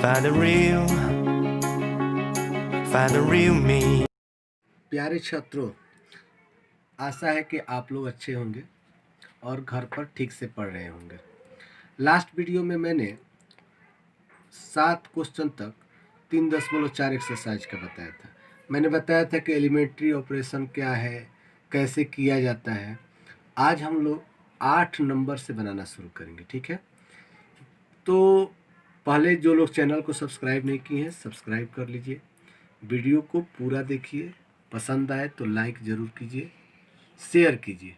Find the real me. प्यारे छात्रों, आशा है कि आप लोग अच्छे होंगे और घर पर ठीक से पढ़ रहे होंगे। लास्ट वीडियो में मैंने 7 क्वेश्चन तक 3.4 एक्सरसाइज का बताया था। मैंने बताया था कि एलिमेंट्री ऑपरेशन क्या है, कैसे किया जाता है। आज हम लोग 8 नंबर से बनाना शुरू करेंगे, ठीक है। तो पहले जो लोग चैनल को सब्सक्राइब नहीं किए हैं, सब्सक्राइब कर लीजिए। वीडियो को पूरा देखिए, पसंद आए तो लाइक ज़रूर कीजिए, शेयर कीजिए।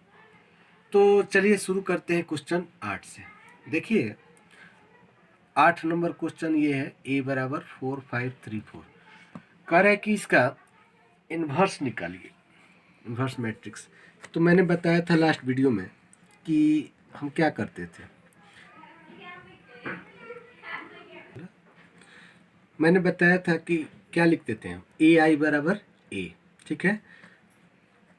तो चलिए शुरू करते हैं क्वेश्चन 8 से। देखिए 8 नंबर क्वेश्चन ये है, a बराबर 4 5 3 4। कह रहा है कि इसका इन्वर्स निकालिए, इन्वर्स मैट्रिक्स। तो मैंने बताया था लास्ट वीडियो में कि हम क्या करते थे। मैंने बताया था कि क्या लिखते थे हम, ए आई बराबर ए, ठीक है।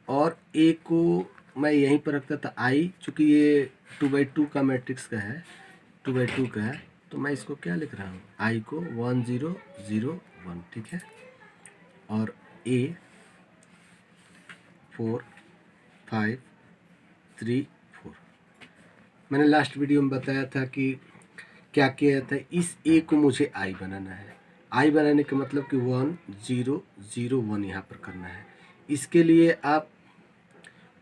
और ए को मैं यहीं पर रखता था आई, चूँकि ये 2/2 का मैट्रिक्स का है, 2/2 का है, तो मैं इसको क्या लिख रहा हूँ, आई को 1 0 0 1, ठीक है। और ए 4 5 3 4। मैंने लास्ट वीडियो में बताया था कि क्या किया जाता है, इस ए को मुझे आई बनाना है। आई बनाने का मतलब कि 1 0 0 1 यहाँ पर करना है। इसके लिए आप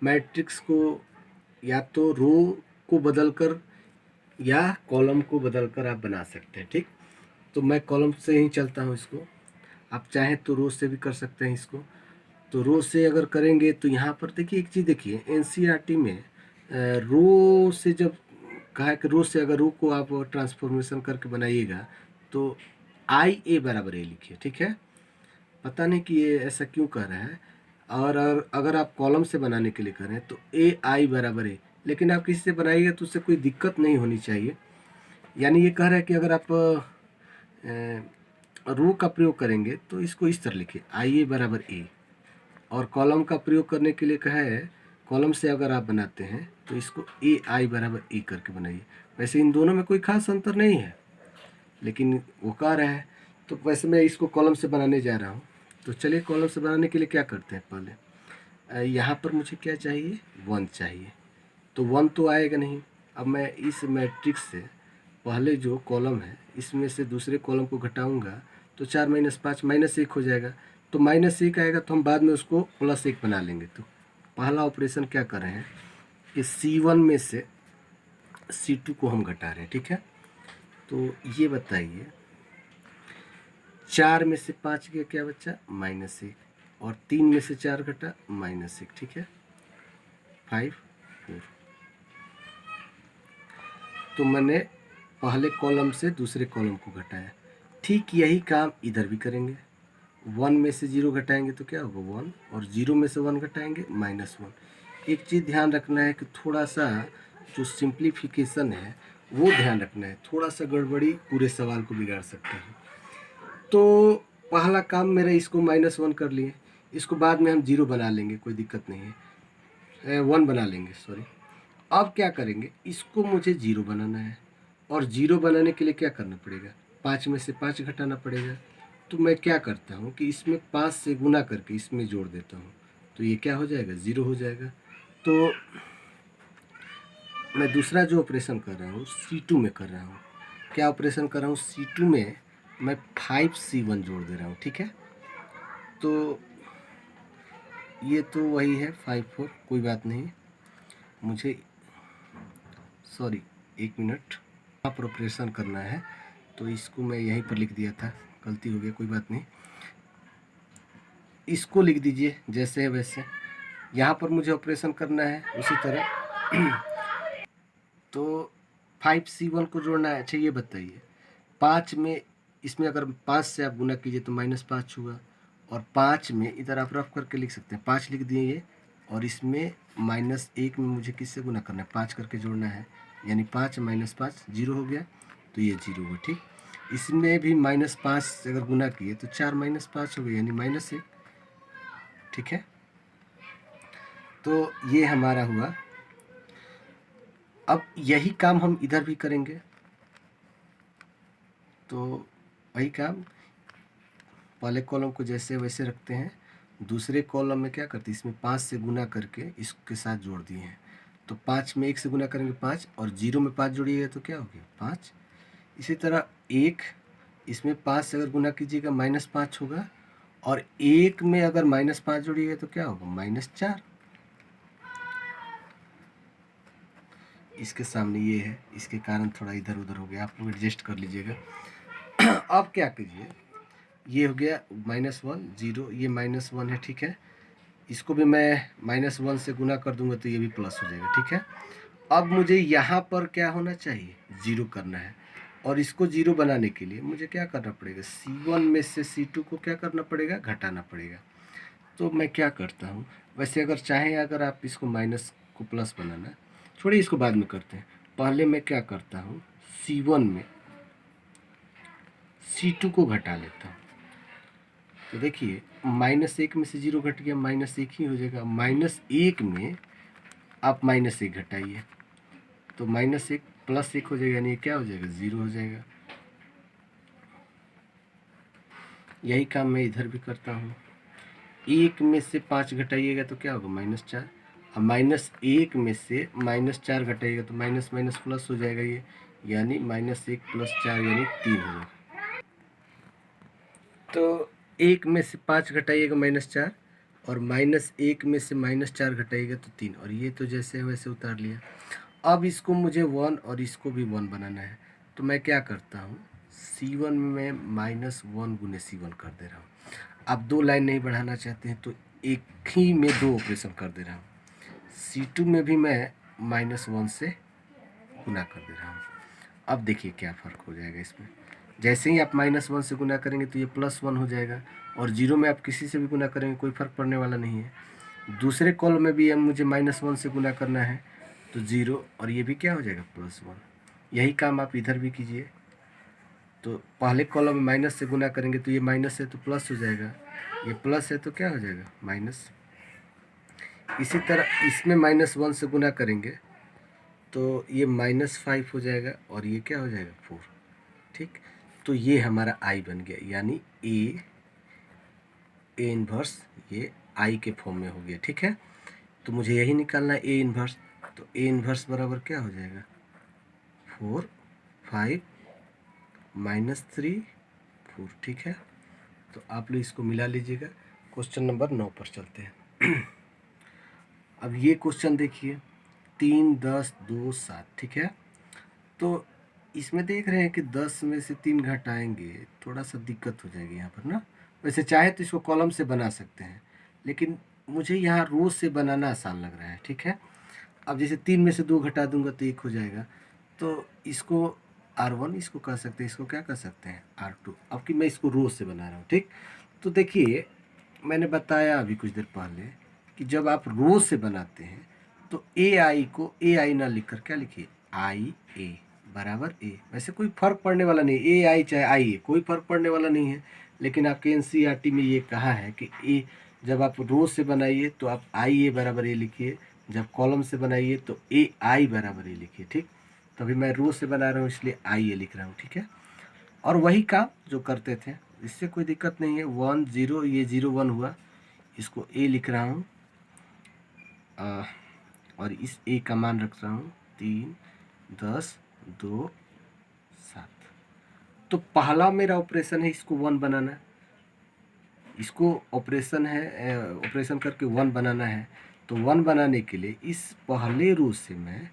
मैट्रिक्स को या तो रो को बदलकर या कॉलम को बदलकर आप बना सकते हैं, ठीक। तो मैं कॉलम से ही चलता हूँ इसको, आप चाहें तो रो से भी कर सकते हैं इसको। तो रो से अगर करेंगे तो यहाँ पर देखिए एक चीज़, देखिए एनसीईआरटी में रो से जब कहा है कि रो से अगर रो को आप ट्रांसफॉर्मेशन करके बनाइएगा तो आई ए बराबर ए लिखिए, ठीक है। पता नहीं कि ये ऐसा क्यों कर रहा है। और अगर आप कॉलम से बनाने के लिए करें तो ए आई बराबर ए, लेकिन आप किसी से बनाइएगा तो उससे कोई दिक्कत नहीं होनी चाहिए। यानी ये कह रहा है कि अगर आप रो का प्रयोग करेंगे तो इसको इस तरह लिखिए, आई ए बराबर ए। और कॉलम का प्रयोग करने के लिए कहा है, कॉलम से अगर आप बनाते हैं तो इसको ए आई बराबर ए करके बनाइए। वैसे इन दोनों में कोई खास अंतर नहीं है, लेकिन वो कह रहा है, तो वैसे मैं इसको कॉलम से बनाने जा रहा हूँ। तो चलिए कॉलम से बनाने के लिए क्या करते हैं, पहले यहाँ पर मुझे क्या चाहिए, 1 चाहिए। तो 1 तो आएगा नहीं। अब मैं इस मैट्रिक्स से पहले जो कॉलम है इसमें से दूसरे कॉलम को घटाऊंगा तो 4 - 5 -1 हो जाएगा। तो -1 आएगा तो हम बाद में उसको +1 बना लेंगे। तो पहला ऑपरेशन क्या कर रहे हैं कि C1 में से C2 को हम घटा रहे हैं, ठीक है। तो ये बताइए 4 में से 5 गया, क्या बच्चा, -1। और 3 में से 4 घटा -1, ठीक है, 5 4। तो मैंने पहले कॉलम से दूसरे कॉलम को घटाया। ठीक यही काम इधर भी करेंगे। 1 में से 0 घटाएंगे तो क्या होगा 1, और 0 में से 1 घटाएंगे -1। एक चीज़ ध्यान रखना है कि थोड़ा सा जो सिंप्लीफिकेशन है वो ध्यान रखना है, थोड़ा सा गड़बड़ी पूरे सवाल को बिगाड़ सकते हैं। तो पहला काम मेरा, इसको -1 कर लिए, इसको बाद में हम 0 बना लेंगे, कोई दिक्कत नहीं है, 1 बना लेंगे, सॉरी। अब क्या करेंगे, इसको मुझे 0 बनाना है, और 0 बनाने के लिए क्या करना पड़ेगा, 5 में से 5 घटाना पड़ेगा। तो मैं क्या करता हूँ कि इसमें 5 से गुना करके इसमें जोड़ देता हूँ, तो ये क्या हो जाएगा, 0 हो जाएगा। तो मैं दूसरा जो ऑपरेशन कर रहा हूँ C2 में कर रहा हूँ। क्या ऑपरेशन कर रहा हूँ, C2 में मैं 5C1 जोड़ दे रहा हूँ, ठीक है। तो ये तो वही है 5 4, कोई बात नहीं, मुझे सॉरी 1 मिनट, यहाँ पर ऑपरेशन करना है तो इसको मैं यहीं पर लिख दिया था, गलती हो गया, कोई बात नहीं। इसको लिख दीजिए जैसे है वैसे, यहाँ पर मुझे ऑपरेशन करना है उसी तरह। तो 5C1 को जोड़ना है। अच्छा ये बताइए 5 में, इसमें अगर 5 से आप गुना कीजिए तो -5 हुआ, और 5 में इधर आप रफ करके लिख सकते हैं, 5 लिख दिए ये, और इसमें -1 में मुझे किससे गुना करना है, 5 करके जोड़ना है, यानी 5 - 5 0 हो गया, तो ये 0 हुआ, ठीक। इसमें भी -5 से अगर गुना किए तो 4 - 5 हो गया, यानी -1, ठीक है। तो ये हमारा हुआ। अब यही काम हम इधर भी करेंगे। तो वही काम, पहले कॉलम को जैसे वैसे रखते हैं, दूसरे कॉलम में क्या करते हैं, इसमें 5 से गुना करके इसके साथ जोड़ दिए हैं। तो 5 में 1 से गुना करेंगे 5, और 0 में 5 जोड़िएगा तो क्या हो गया 5। इसी तरह 1, इसमें 5 से अगर गुना कीजिएगा -5 होगा, और 1 में अगर -5 जोड़िएगा तो क्या होगा -4। इसके सामने ये है, इसके कारण थोड़ा इधर उधर हो गया, आप लोग एडजस्ट कर लीजिएगा। अब क्या कीजिए, ये हो गया -1 0, ये -1 है, ठीक है। इसको भी मैं -1 से गुना कर दूंगा तो ये भी प्लस हो जाएगा, ठीक है। अब मुझे यहाँ पर क्या होना चाहिए, 0 करना है, और इसको 0 बनाने के लिए मुझे क्या करना पड़ेगा, C1 में से C2 को क्या करना पड़ेगा, घटाना पड़ेगा। तो मैं क्या करता हूँ, वैसे अगर चाहें अगर आप इसको माइनस को प्लस बनाना, छोड़िए इसको बाद में करते हैं। पहले मैं क्या करता हूँ, C1 में C2 को घटा लेता हूँ। तो देखिए -1 में से 0 घट गया, -1 ही हो जाएगा। -1 में आप -1 घटाइए तो -1 + 1 हो जाएगा, यानी क्या हो जाएगा, 0 हो जाएगा। यही काम मैं इधर भी करता हूँ। 1 में से 5 घटाइएगा तो क्या होगा, -4। अब -1 में से -4 घटाइएगा तो माइनस माइनस प्लस हो जाएगा ये, यानी -1 + 4 यानी 3 हो जाएगा। तो 1 में से 5 घटाइएगा -4, और -1 में से -4 घटाइएगा तो 3, और ये तो जैसे वैसे उतार लिया। अब इसको मुझे 1 और इसको भी 1 बनाना है, तो मैं क्या करता हूँ, C1 में -1 गुने C1 कर दे रहा हूँ। आप 2 लाइन नहीं बढ़ाना चाहते हैं तो एक ही में 2 ऑपरेशन कर दे रहा हूँ। C2 में भी मैं -1 से गुना कर दे रहा हूँ। अब देखिए क्या फ़र्क हो जाएगा इसमें, जैसे ही आप -1 से गुना करेंगे तो ये +1 हो जाएगा, और 0 में आप किसी से भी गुना करेंगे कोई फ़र्क पड़ने वाला नहीं है। दूसरे कॉलम में भी मुझे -1 से गुना करना है तो 0, और ये भी क्या हो जाएगा +1। यही काम आप इधर भी कीजिए। तो पहले कॉलम में माइनस से गुना करेंगे तो ये माइनस है तो प्लस हो जाएगा, ये प्लस है तो क्या हो जाएगा माइनस। इसी तरह इसमें -1 से गुना करेंगे तो ये -5 हो जाएगा, और ये क्या हो जाएगा 4, ठीक। तो ये हमारा आई बन गया, यानी ए इन्वर्स ये आई के फॉर्म में हो गया, ठीक है। तो मुझे यही निकालना है ए इन्वर्स, तो ए इन्वर्स बराबर क्या हो जाएगा 4 5 -3 4, ठीक है। तो आप लोग इसको मिला लीजिएगा। क्वेश्चन नंबर 9 पर चलते हैं। अब ये क्वेश्चन देखिए, 3 10 2 7, ठीक है। तो इसमें देख रहे हैं कि 10 में से 3 घटाएंगे, थोड़ा सा दिक्कत हो जाएगी यहाँ पर ना। वैसे चाहे तो इसको कॉलम से बना सकते हैं, लेकिन मुझे यहाँ रो से बनाना आसान लग रहा है, ठीक है। अब जैसे 3 में से 2 घटा दूंगा तो 1 हो जाएगा, तो इसको R1 इसको कह सकते हैं, इसको क्या कह सकते हैं R2। अब कि मैं इसको रो से बना रहा हूँ, ठीक। तो देखिए मैंने बताया अभी कुछ देर पहले कि जब आप रो से बनाते हैं तो AI को AI ना लिखकर क्या लिखिए IA बराबर A। वैसे कोई फ़र्क पड़ने वाला नहीं, AI चाहे IA कोई फ़र्क पड़ने वाला नहीं है, लेकिन आपके NCERT में ये कहा है कि A जब आप रो से बनाइए तो आप IA बराबर A लिखिए, जब कॉलम से बनाइए तो AI बराबर A लिखिए, ठीक। तो अभी मैं रो से बना रहा हूँ इसलिए IA लिख रहा हूँ, ठीक है। और वही काम जो करते थे, इससे कोई दिक्कत नहीं है। 1 0, ये 0 1 हुआ, इसको A लिख रहा हूँ, और इस A का मान रख रहा हूँ 3 10 2 7। तो पहला मेरा ऑपरेशन है इसको 1 बनाना, इसको ऑपरेशन है ऑपरेशन करके 1 बनाना है। तो 1 बनाने के लिए इस पहले रो से मैं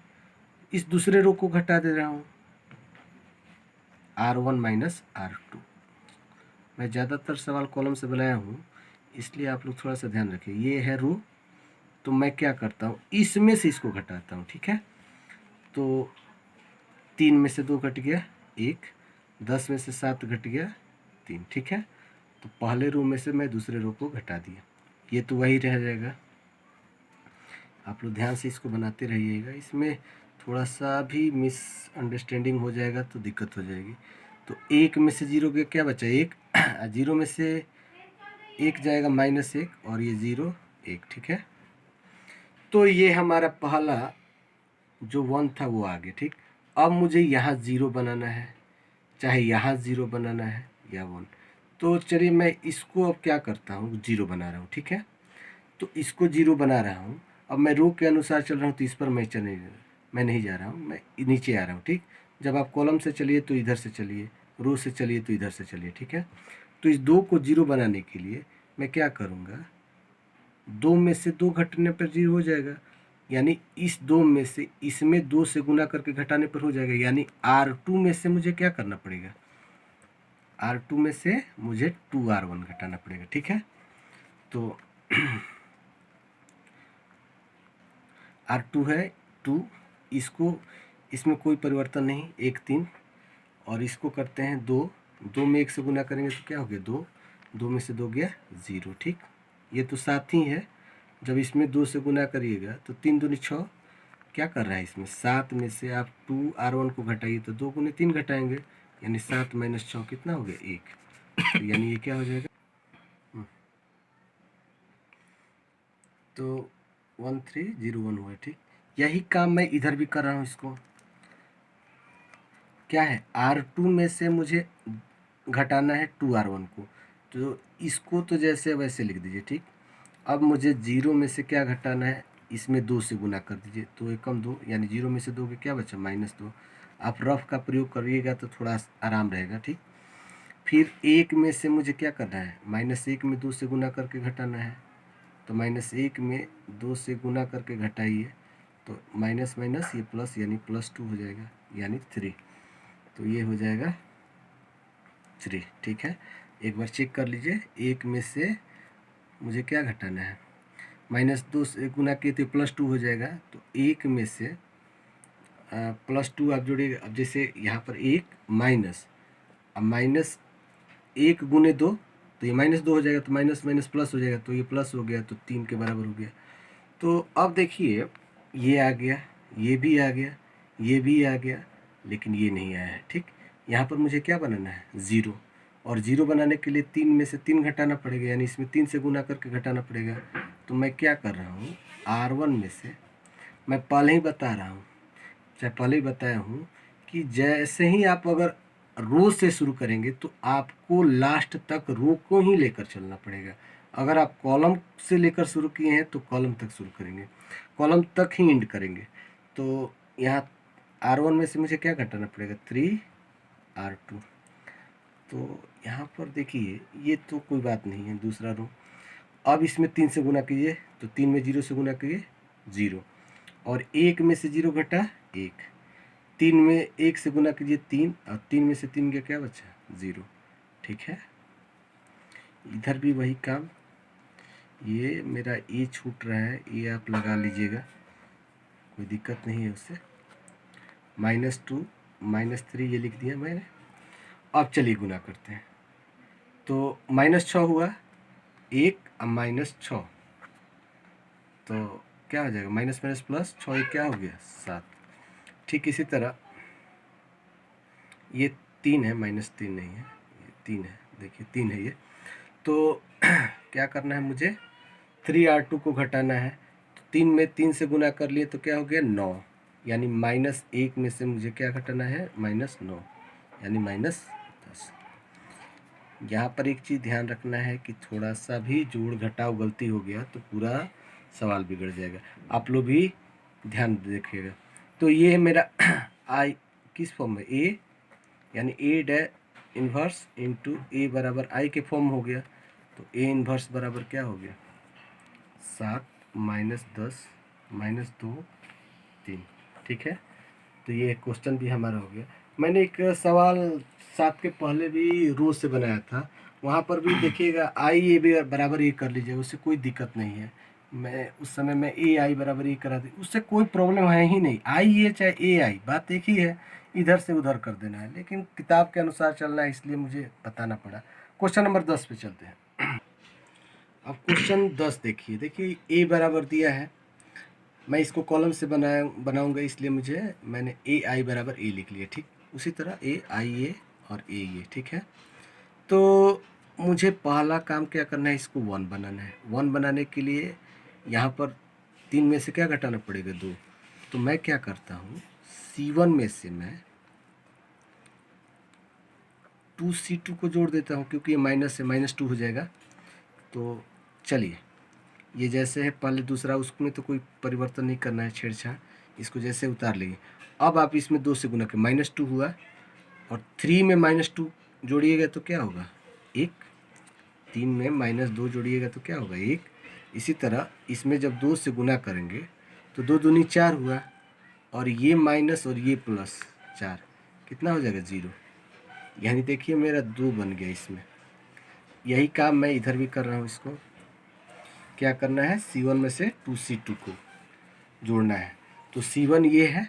इस दूसरे रो को घटा दे रहा हूँ, R1 माइनस R2। मैं ज़्यादातर सवाल कॉलम से बनाया हूँ, इसलिए आप लोग थोड़ा सा ध्यान रखिए। ये है रो, तो मैं क्या करता हूँ, इसमें से इसको घटाता हूँ, ठीक है। तो 3 में से 2 घट गया 1, 10 में से 7 घट गया 3, ठीक है। तो पहले रो में से मैं दूसरे रो को घटा दिया, ये तो वही रह जाएगा। आप लोग ध्यान से इसको बनाते रहिएगा, इसमें थोड़ा सा भी मिसअंडरस्टैंडिंग हो जाएगा तो दिक्कत हो जाएगी। तो 1 में से 0 के क्या बचा 1, 0 में से 1 जाएगा -1, और ये 0 1, ठीक है। तो ये हमारा पहला जो 1 था वो आ गया, ठीक। अब मुझे यहाँ 0 बनाना है, चाहे यहाँ 0 बनाना है, या 1। तो चलिए मैं इसको अब क्या करता हूँ, 0 बना रहा हूँ, ठीक है। तो इसको 0 बना रहा हूँ। अब मैं रो के अनुसार चल रहा हूँ, तो इस पर मैं नहीं जा रहा हूँ, मैं नीचे आ रहा हूँ, ठीक। जब आप कॉलम से चलिए तो इधर से चलिए, रो से चलिए तो इधर से चलिए, ठीक है। तो इस 2 को 0 बनाने के लिए मैं क्या करूँगा, 2 में से 2 घटने पर 0 हो जाएगा, यानी इस 2 में से इसमें 2 से गुना करके घटाने पर हो जाएगा, यानी R2 में से मुझे क्या करना पड़ेगा, R2 में से मुझे 2R1 घटाना पड़ेगा, ठीक है। तो R2 है 2, इसको इसमें कोई परिवर्तन नहीं, 1 3, और इसको करते हैं 2, 2 में 1 से गुना करेंगे तो क्या हो गया 2, 2 में से 2 गया 0, ठीक। ये तो 7 ही है, जब इसमें 2 से गुना करिएगा तो 3 दूनी 6, क्या कर रहा है इसमें 7 में से आप 2R1 को घटाइए तो 2 गुने 3 घटाएंगे, यानी 7 - 6 कितना हो गया 1, तो यानी ये क्या हो जाएगा, तो 1301 हुआ, ठीक। यही काम मैं इधर भी कर रहा हूँ। इसको क्या है, R2 में से मुझे घटाना है 2R1 को, तो इसको तो जैसे वैसे लिख दीजिए, ठीक। अब मुझे 0 में से क्या घटाना है, इसमें 2 से गुना कर दीजिए, तो 1 कम 2, यानी 0 में से 2 के क्या बचा -2। आप रफ का प्रयोग करिएगा तो थोड़ा आराम रहेगा, ठीक। फिर 1 में से मुझे क्या करना है, -1 में 2 से गुना करके घटाना है, तो -1 में 2 से गुना करके घटाइए, तो माइनस माइनस ये प्लस, यानी +2 हो जाएगा, यानी 3, तो ये हो जाएगा 3, ठीक है। एक बार चेक कर लीजिए, 1 में से मुझे क्या घटाना है, -2 से गुना किए तो +2 हो जाएगा, तो 1 में से +2 आप जोड़िएगा। अब जैसे यहाँ पर 1 माइनस, अब -1 गुने 2, तो ये -2 हो जाएगा, तो माइनस माइनस प्लस हो जाएगा, तो ये प्लस हो गया, तो 3 के बराबर हो गया। तो अब देखिए ये आ गया, ये भी आ गया, ये भी आ गया, लेकिन ये नहीं आया है, ठीक। यहाँ पर मुझे क्या बनाना है 0, और 0 बनाने के लिए 3 में से 3 घटाना पड़ेगा, यानी इसमें 3 से गुना करके घटाना पड़ेगा। तो मैं क्या कर रहा हूँ, R1 में से मैं पहले ही बता रहा हूँ, चाहे पहले ही बताया हूँ कि जैसे ही आप अगर रो से शुरू करेंगे तो आपको लास्ट तक रो को ही लेकर चलना पड़ेगा। अगर आप कॉलम से लेकर शुरू किए हैं तो कॉलम तक शुरू करेंगे, कॉलम तक ही एंड करेंगे। तो यहाँ R1 में से मुझे क्या घटाना पड़ेगा 3R2। तो यहाँ पर देखिए ये तो कोई बात नहीं है, दूसरा रो। अब इसमें 3 से गुना कीजिए, तो 3 में 0 से गुना कीजिए 0, और 1 में से 0 घटा 1, 3 में 1 से गुना कीजिए 3, और 3 में से 3 का क्या बचा 0, ठीक है। इधर भी वही काम, ये मेरा ए छूट रहा है, ये आप लगा लीजिएगा, कोई दिक्कत नहीं है उससे। -2 -3 ये लिख दिया मैंने। अब चलिए गुना करते हैं, तो -6 हुआ 1, अब -6, तो क्या हो जाएगा माइनस माइनस प्लस, 6 क्या हो गया 7। ठीक इसी तरह ये 3 है, -3 नहीं है, ये 3 है, देखिए 3 है ये। तो क्या करना है मुझे, 3R2 को घटाना है, तो 3 में 3 से गुना कर लिए तो क्या हो गया 9, यानी -1 में से मुझे क्या घटाना है -9, यानी -10। यहाँ पर एक चीज़ ध्यान रखना है कि थोड़ा सा भी जोड़ घटाव गलती हो गया तो पूरा सवाल बिगड़ जाएगा, आप लोग भी ध्यान देखिएगा। तो ये है मेरा आई किस फॉर्म में, ए, यानी ए डे इन्वर्स इंटू ए बराबर आई के फॉर्म हो गया, तो ए इन्वर्स बराबर क्या हो गया 7 -10 -2 3, ठीक है। तो ये क्वेश्चन भी हमारा हो गया। मैंने एक सवाल 7 के पहले भी रो से बनाया था, वहाँ पर भी देखिएगा आई ए भी बराबर ए कर लीजिएगा, उससे कोई दिक्कत नहीं है। मैं उस समय मैं ए आई बराबर ए करा दी, उससे कोई प्रॉब्लम है ही नहीं, आई ए चाहे ए आई बात एक ही है, इधर से उधर कर देना है, लेकिन किताब के अनुसार चलना है, इसलिए मुझे बताना पड़ा। क्वेश्चन नंबर 10 पे चलते हैं। अब क्वेश्चन 10 देखिए, देखिए ए बराबर दिया है, मैं इसको कॉलम से बनाऊंगा, इसलिए मैंने ए आई बराबर ए लिख लिया, ठीक। उसी तरह ए आई ए और ए, ठीक है। तो मुझे पहला काम क्या करना है, इसको 1 बनाना है। 1 बनाने के लिए यहाँ पर 3 में से क्या घटाना पड़ेगा 2, तो मैं क्या करता हूँ C1 में से मैं 2C2 को जोड़ देता हूँ, क्योंकि ये माइनस है, -2 हो जाएगा। तो चलिए, ये जैसे है पहले दूसरा, उसमें तो कोई परिवर्तन नहीं करना है, छेड़छाड़, इसको जैसे उतार लेंगे। अब आप इसमें 2 से गुना करें, -2 हुआ, और 3 में -2 जोड़िएगा तो क्या होगा 1, 3 में -2 जोड़िएगा तो क्या होगा 1। इसी तरह इसमें जब 2 से गुना करेंगे तो 2 दूनी 4 हुआ, और ये माइनस और ये प्लस 4 कितना हो जाएगा 0। यानी देखिए मेरा 2 बन गया इसमें। यही काम मैं इधर भी कर रहा हूँ। इसको क्या करना है, C1 में से 2C2 को जोड़ना है। तो C1 ये है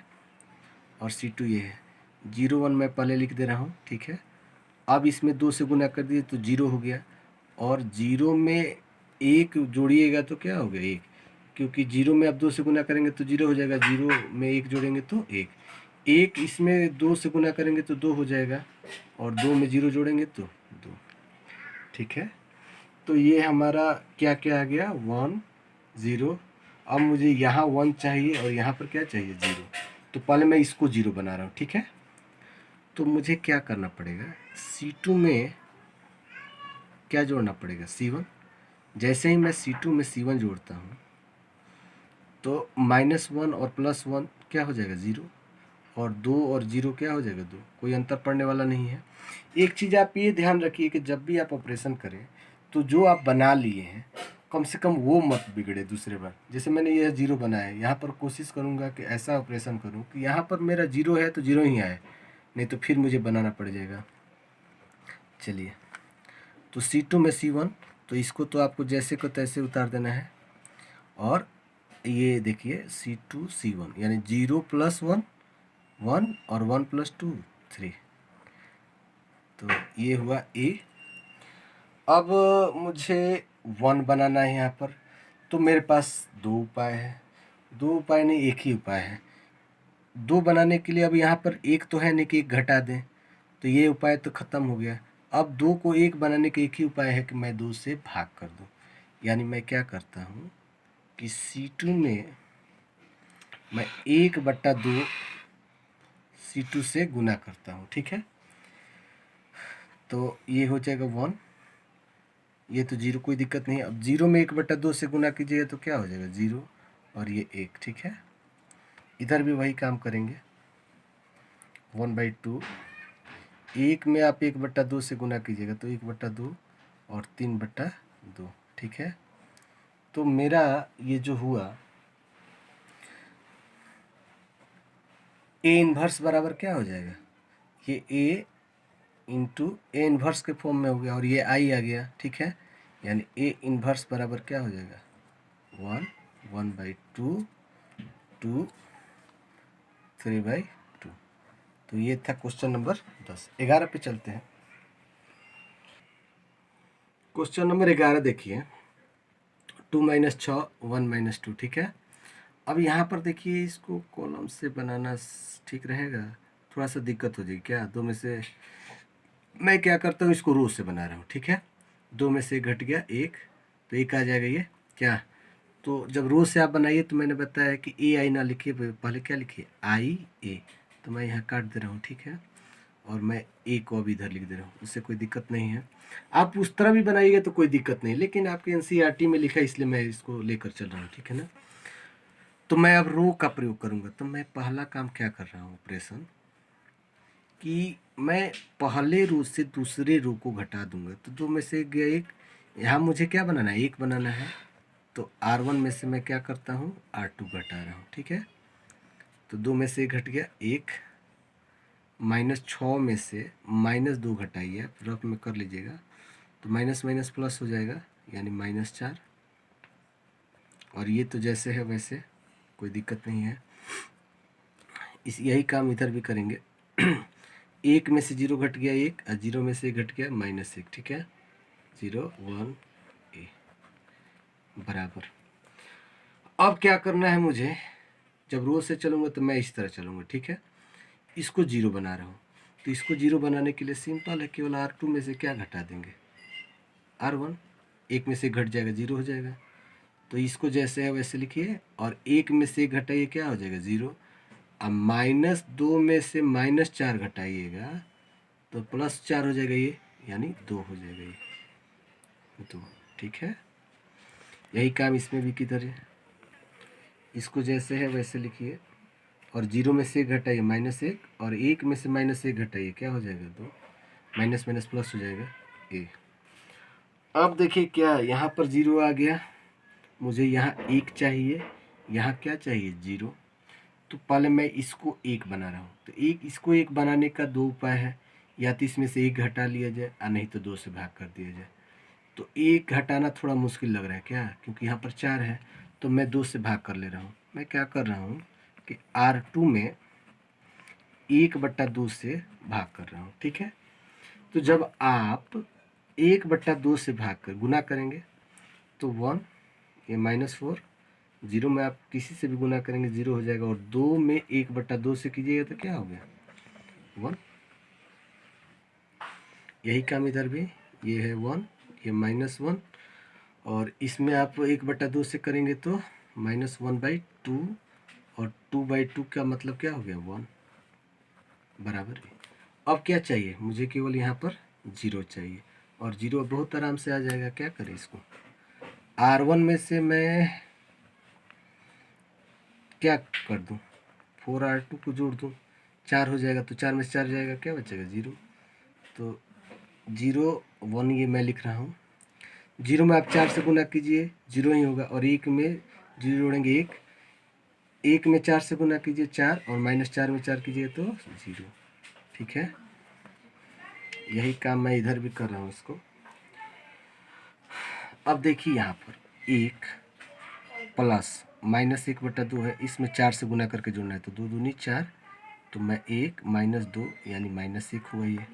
और C2 ये है। 0 1 मैं पहले लिख दे रहा हूँ, ठीक है। अब इसमें 2 से गुना कर दिए तो 0 हो गया, और 0 में 1 जोड़िएगा तो क्या हो गया 1, क्योंकि 0 में अब 2 से गुना करेंगे तो 0 हो जाएगा, 0 में 1 जोड़ेंगे तो 1, 1 इसमें 2 से गुना करेंगे तो 2 हो जाएगा, और 2 में 0 जोड़ेंगे तो 2, ठीक है। तो ये हमारा क्या क्या आ गया 1 0। अब मुझे यहाँ 1 चाहिए और यहाँ पर क्या चाहिए 0, तो पहले मैं इसको 0 बना रहा हूँ, ठीक है। तो मुझे क्या करना पड़ेगा, C2 में क्या जोड़ना पड़ेगा C1। जैसे ही मैं C2 में C1 जोड़ता हूँ तो -1 और +1 क्या हो जाएगा 0, और 2 और 0 क्या हो जाएगा 2, कोई अंतर पड़ने वाला नहीं है। एक चीज़ आप ये ध्यान रखिए कि जब भी आप ऑपरेशन करें तो जो आप बना लिए हैं कम से कम वो मत बिगड़े दूसरे बार। जैसे मैंने यह 0 बनाया है, यहाँ पर कोशिश करूँगा कि ऐसा ऑपरेशन करूँ कि यहाँ पर मेरा 0 है तो 0 ही आए, नहीं तो फिर मुझे बनाना पड़ जाएगा। चलिए, तो C2 में C1, तो इसको तो आपको जैसे को तैसे उतार देना है, और ये देखिए C2 C1 यानी 0 + 1 1 और 1 + 2 3, तो ये हुआ A। अब मुझे 1 बनाना है यहाँ पर, तो मेरे पास 2 उपाय है, 2 उपाय नहीं, एक ही उपाय है 2 बनाने के लिए। अब यहाँ पर 1 तो है नहीं कि 1 घटा दें, तो ये उपाय तो ख़त्म हो गया। अब 2 को 1 बनाने का एक ही उपाय है कि मैं 2 से भाग कर दूँ। यानी मैं क्या करता हूँ कि C2 में मैं 1/2 C2 से गुना करता हूँ, ठीक है। तो ये हो जाएगा 1, ये तो 0, कोई दिक्कत नहीं है। अब 0 में 1/2 से गुना कीजिएगा तो क्या हो जाएगा 0, और ये 1, ठीक है। इधर भी वही काम करेंगे, 1/2, 1 में आप 1/2 से गुना कीजिएगा तो 1/2 और 3/2, ठीक है। तो मेरा ये जो हुआ A इन्वर्स बराबर क्या हो जाएगा, ये A इंटू A इन्वर्स के फॉर्म में हो गया, और ये I आ गया, ठीक है। यानी A इन्वर्स बराबर क्या हो जाएगा 1 1/2 2 3/2। तो ये था क्वेश्चन नंबर 10। 11 पे चलते हैं। क्वेश्चन नंबर 11 देखिए, 2 - 6 1 - 2, ठीक है। अब यहाँ पर देखिए इसको कॉलम से बनाना ठीक रहेगा, थोड़ा सा दिक्कत हो जाएगी क्या। 2 में से मैं क्या करता हूँ, इसको रो से बना रहा हूँ, ठीक है। 2 में से घट गया 1, तो 1 आ जाएगा ये क्या। तो जब रो से आप बनाइए तो मैंने बताया कि AI ना लिखिए, पहले क्या लिखिए IA, तो मैं यहाँ काट दे रहा हूँ, ठीक है। और मैं A को अब इधर लिख दे रहा हूँ, उससे कोई दिक्कत नहीं है। आप उस तरह भी बनाइएगा तो कोई दिक्कत नहीं, लेकिन आपके NCERT में लिखा है इसलिए मैं इसको लेकर चल रहा हूँ, ठीक है ना। तो मैं अब रो का प्रयोग करूँगा। तो मैं पहला काम क्या कर रहा हूँ ऑपरेशन, कि मैं पहले रो से दूसरे रो को घटा दूंगा। तो 2 में से गया 1, यहाँ मुझे क्या बनाना है 1 बनाना है, तो R1 में से मैं क्या करता हूँ R2 घटा रहा हूँ, ठीक है। तो 2 में से 1 घट गया 1, -6 में से -2 घटाइए, आप रफ में कर लीजिएगा, तो माइनस माइनस प्लस हो जाएगा, यानी -4। और ये तो जैसे है वैसे, कोई दिक्कत नहीं है। यही काम इधर भी करेंगे। 1 में से 0 घट गया 1, और 0 में से घट गया -1, ठीक है। 0 1 A बराबर। अब क्या करना है मुझे, जब रो से चलूँगा तो मैं इस तरह चलूँगा, ठीक है। इसको 0 बना रहा हूँ, तो इसको 0 बनाने के लिए सिंपल है, केवल R2 में से क्या घटा देंगे R1। 1 में से घट जाएगा 0 हो जाएगा, तो इसको जैसे है वैसे लिखिए, और 1 में से घटाइए क्या हो जाएगा 0। अब -2 में से -4 घटाइएगा तो +4 हो जाएगा ये, यानी 2 हो जाएगा ये 2। ठीक है, यही काम इसमें भी किधर है, इसको जैसे है वैसे लिखिए, और 0 में से 1 घटाइए -1, और 1 में से -1 घटाइए, क्या हो जाएगा 2, माइनस माइनस प्लस हो जाएगा ए। अब देखिए क्या यहाँ पर 0 आ गया, मुझे यहाँ 1 चाहिए, यहाँ क्या चाहिए 0। तो पहले मैं इसको 1 बना रहा हूँ, तो इसको 1 बनाने का 2 उपाय है, या तो इसमें से 1 घटा लिया जाए, और नहीं तो 2 से भाग कर दिया जाए। तो 1 घटाना थोड़ा मुश्किल लग रहा है क्या, क्योंकि यहाँ पर 4 है, तो मैं 2 से भाग कर ले रहा हूँ। मैं क्या कर रहा हूँ कि R2 में 1/2 से भाग कर रहा हूँ। ठीक है, तो जब आप 1/2 से भाग कर गुना करेंगे तो 1, ये -4, 0 में आप किसी से भी गुना करेंगे 0 हो जाएगा, और 2 में 1/2 से कीजिएगा तो क्या हो गया 1। यही काम इधर भी, ये है 1, ये -1, और इसमें आप 1/2 से करेंगे तो -1/2, और 2/2 का मतलब क्या हो गया 1 बराबर। अब क्या चाहिए मुझे, केवल यहाँ पर 0 चाहिए, और 0 बहुत आराम से आ जाएगा। क्या करें इसको, R1 में से मैं क्या कर दूँ, 4R2 को जोड़ दूँ, 4 हो जाएगा, तो 4 में से 4 जाएगा, क्या बचेगा 0। तो 0 1 ये मैं लिख रहा हूँ। 0 में आप 4 से गुना कीजिए 0 ही होगा, और 1 में 0 जोड़ेंगे 1, 1 में 4 से गुना कीजिए 4, और -4 में 4 कीजिए तो 0। ठीक है, यही काम मैं इधर भी कर रहा हूँ इसको। अब देखिए यहाँ पर 1 प्लस -1/2 है, इसमें 4 से गुना करके जोड़ना है, तो 2 दूनी 4, तो मैं 1 -2 यानी -1 हुआ ये।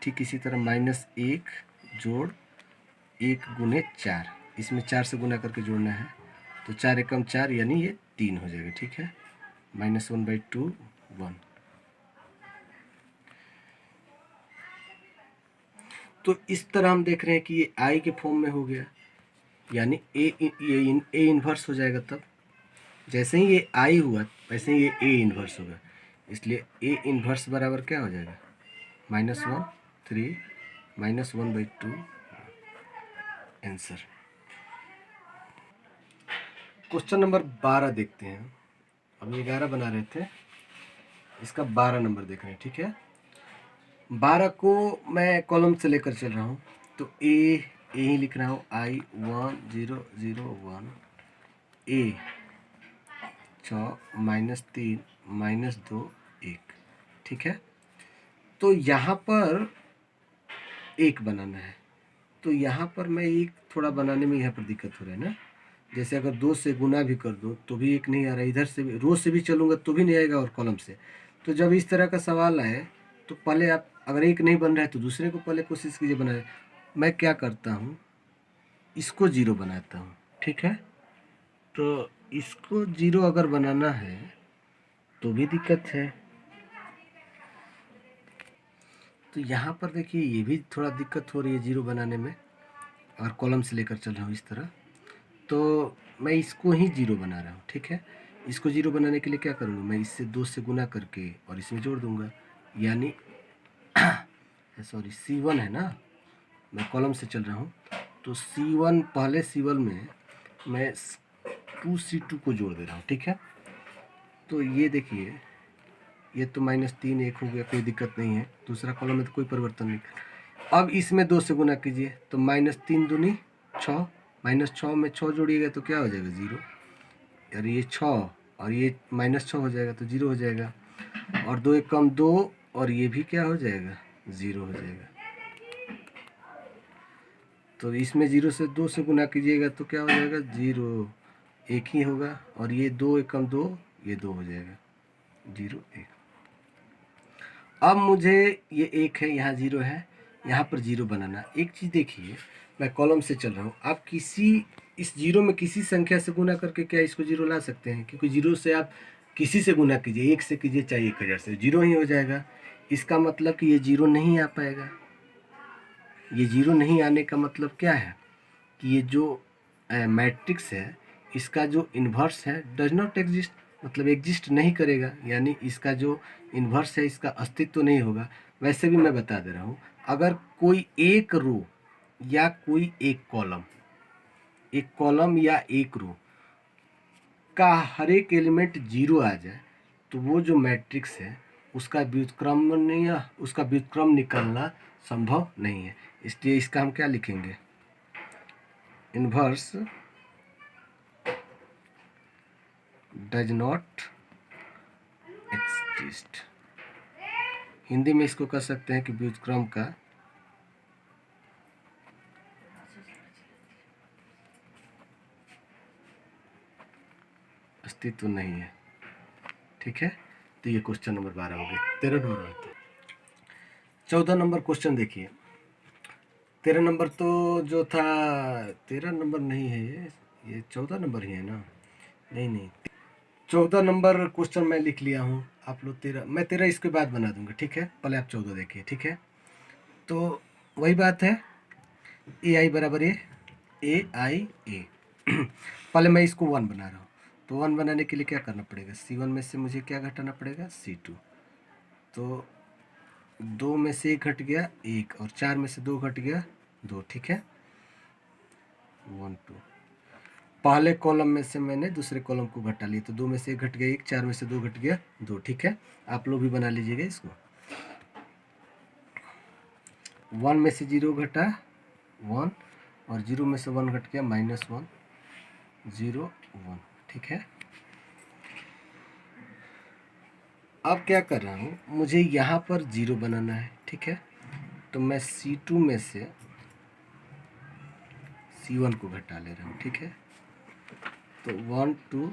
ठीक इसी तरह -1 जोड़ 1 गुने 4, इसमें 4 से गुना करके जोड़ना है, तो 4 एकम 4 यानी ये 3 हो जाएगा। ठीक है, -1/2 1। तो इस तरह हम देख रहे हैं कि ये आई के फॉर्म में हो गया, यानी ए इन्वर्स हो जाएगा। तब जैसे ही ये आई हुआ वैसे ही ये ए इन्वर्स होगा, इसलिए ए इन्वर्स बराबर क्या हो जाएगा -1 3 -1/2 आंसर। क्वेश्चन नंबर 12 देखते हैं। हम 11 बना रहे थे, इसका 12 नंबर देख रहे हैं। ठीक है, 12 को मैं कॉलम से लेकर चल रहा हूँ, तो ए ही लिख रहा हूँ, I 1 0 0 1, ए 6 -3 -2 1। ठीक है, तो यहाँ पर 1 बनाना है, तो यहाँ पर मैं 1 थोड़ा बनाने में यहाँ पर दिक्कत हो रहा है ना। जैसे अगर 2 से गुना भी कर दो तो भी 1 नहीं आ रहा, इधर से भी रो से भी चलूँगा तो भी नहीं आएगा, और कॉलम से। तो जब इस तरह का सवाल आए तो पहले आप, अगर 1 नहीं बन रहा है तो दूसरे को पहले कोशिश कीजिए बनाए। मैं क्या करता हूँ, इसको 0 बनाता हूँ। ठीक है, तो इसको 0 अगर बनाना है तो भी दिक्कत है। तो यहाँ पर देखिए ये भी थोड़ा दिक्कत हो रही है 0 बनाने में, और कॉलम से लेकर चल रहा हूँ इस तरह, तो मैं इसको ही 0 बना रहा हूँ। ठीक है, इसको 0 बनाने के लिए क्या करूँगा, मैं इससे 2 से गुना करके और इसमें जोड़ दूँगा, यानी सॉरी C1 है ना, मैं कॉलम से चल रहा हूँ, तो C1 पहले C1 में मैं 2C2 को जोड़ दे रहा हूँ। ठीक है, तो ये देखिए ये तो -3 1 हो गया, कोई दिक्कत नहीं है, दूसरा कॉलम में तो कोई परिवर्तन नहीं। अब इसमें 2 से गुना कीजिए, तो -3 दूनी 6, -6 में 6 जोड़िएगा तो क्या हो जाएगा 0, यार ये 6 और ये -6 हो जाएगा तो 0 हो जाएगा, और 2 एकम 2, और ये भी क्या हो जाएगा 0 हो जाएगा। तो इसमें 0 से 2 से गुना कीजिएगा तो क्या हो जाएगा 0, 1 ही होगा, और ये 2 एकम 2, ये 2 हो जाएगा 0 1। अब मुझे ये 1 है, यहाँ 0 है, यहाँ पर 0 बनाना। एक चीज़ देखिए, मैं कॉलम से चल रहा हूँ, आप इस 0 में किसी संख्या से गुना करके क्या इसको 0 ला सकते हैं, क्योंकि 0 से आप किसी से गुना कीजिए, 1 से कीजिए चाहे 1000 से, 0 ही हो जाएगा। इसका मतलब कि ये 0 नहीं आ पाएगा। ये 0 नहीं आने का मतलब क्या है कि ये जो मैट्रिक्स है इसका जो इन्वर्स है डज नॉट एग्जिस्ट, मतलब एग्जिस्ट नहीं करेगा, यानी इसका जो इन्वर्स है इसका अस्तित्व नहीं होगा। वैसे भी मैं बता दे रहा हूँ, अगर कोई एक रो या कोई एक कॉलम या एक रो का हर एक एलिमेंट 0 आ जाए तो वो जो मैट्रिक्स है उसका व्युत्क्रम निकलना संभव नहीं है। इसलिए इसका हम क्या लिखेंगे, inverse does not exist. Hindi में इसको कह सकते हैं कि व्युत्क्रम का अस्तित्व नहीं है। ठीक है, तो ये क्वेश्चन नंबर 12 हो गया। 13 नंबर आता है। 14 नंबर क्वेश्चन देखिए। 13 नंबर तो जो था 13 नंबर नहीं है, ये 14 नंबर ही है ना। नहीं 14 नंबर क्वेश्चन मैं लिख लिया हूँ। आप लोग 13, मैं 13 इसके बाद बना दूंगा। ठीक है, पहले आप 14 देखिए। ठीक है, तो वही बात है, ए आई बराबर ए आई ए। पहले मैं इसको 1 बना रहा हूँ, तो 1 बनाने के लिए क्या करना पड़ेगा, C1 में से मुझे क्या घटाना पड़ेगा, C2। तो 2 में से 1 घट गया 1, और 4 में से 2 घट गया 2। ठीक है, 1 2। पहले कॉलम में से मैंने दूसरे कॉलम को घटा लिया, तो 2 में से 1 घट गया 1, 4 में से 2 घट गया 2। ठीक है, आप लोग भी बना लीजिएगा इसको। 1 में से 0 घटा 1, और 0 में से 1 घट गया -1 0 1। ठीक है, अब क्या कर रहा हूँ, मुझे यहाँ पर 0 बनाना है। ठीक है, तो मैं C2 में से C1 को घटा ले रहा हूँ। ठीक है, तो 1 2,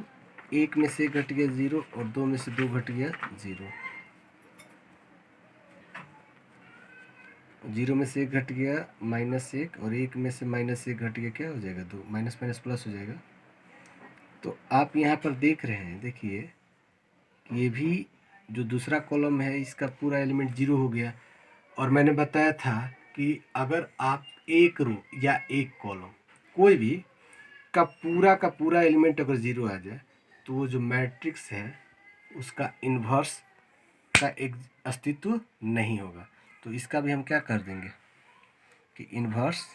1 में से 1 घट गया 0, और 2 में से 2 घट गया 0। 0 में से 1 घट गया -1, और 1 में से -1 घट गया, क्या हो जाएगा 2, माइनस माइनस प्लस हो जाएगा। तो आप यहाँ पर देख रहे हैं, देखिए ये भी जो दूसरा कॉलम है इसका पूरा एलिमेंट 0 हो गया। और मैंने बताया था कि अगर आप एक रो या एक कॉलम कोई भी का पूरा एलिमेंट अगर 0 आ जाए तो वो जो मैट्रिक्स है उसका इन्वर्स का एक अस्तित्व नहीं होगा। तो इसका भी हम क्या कर देंगे कि इन्वर्स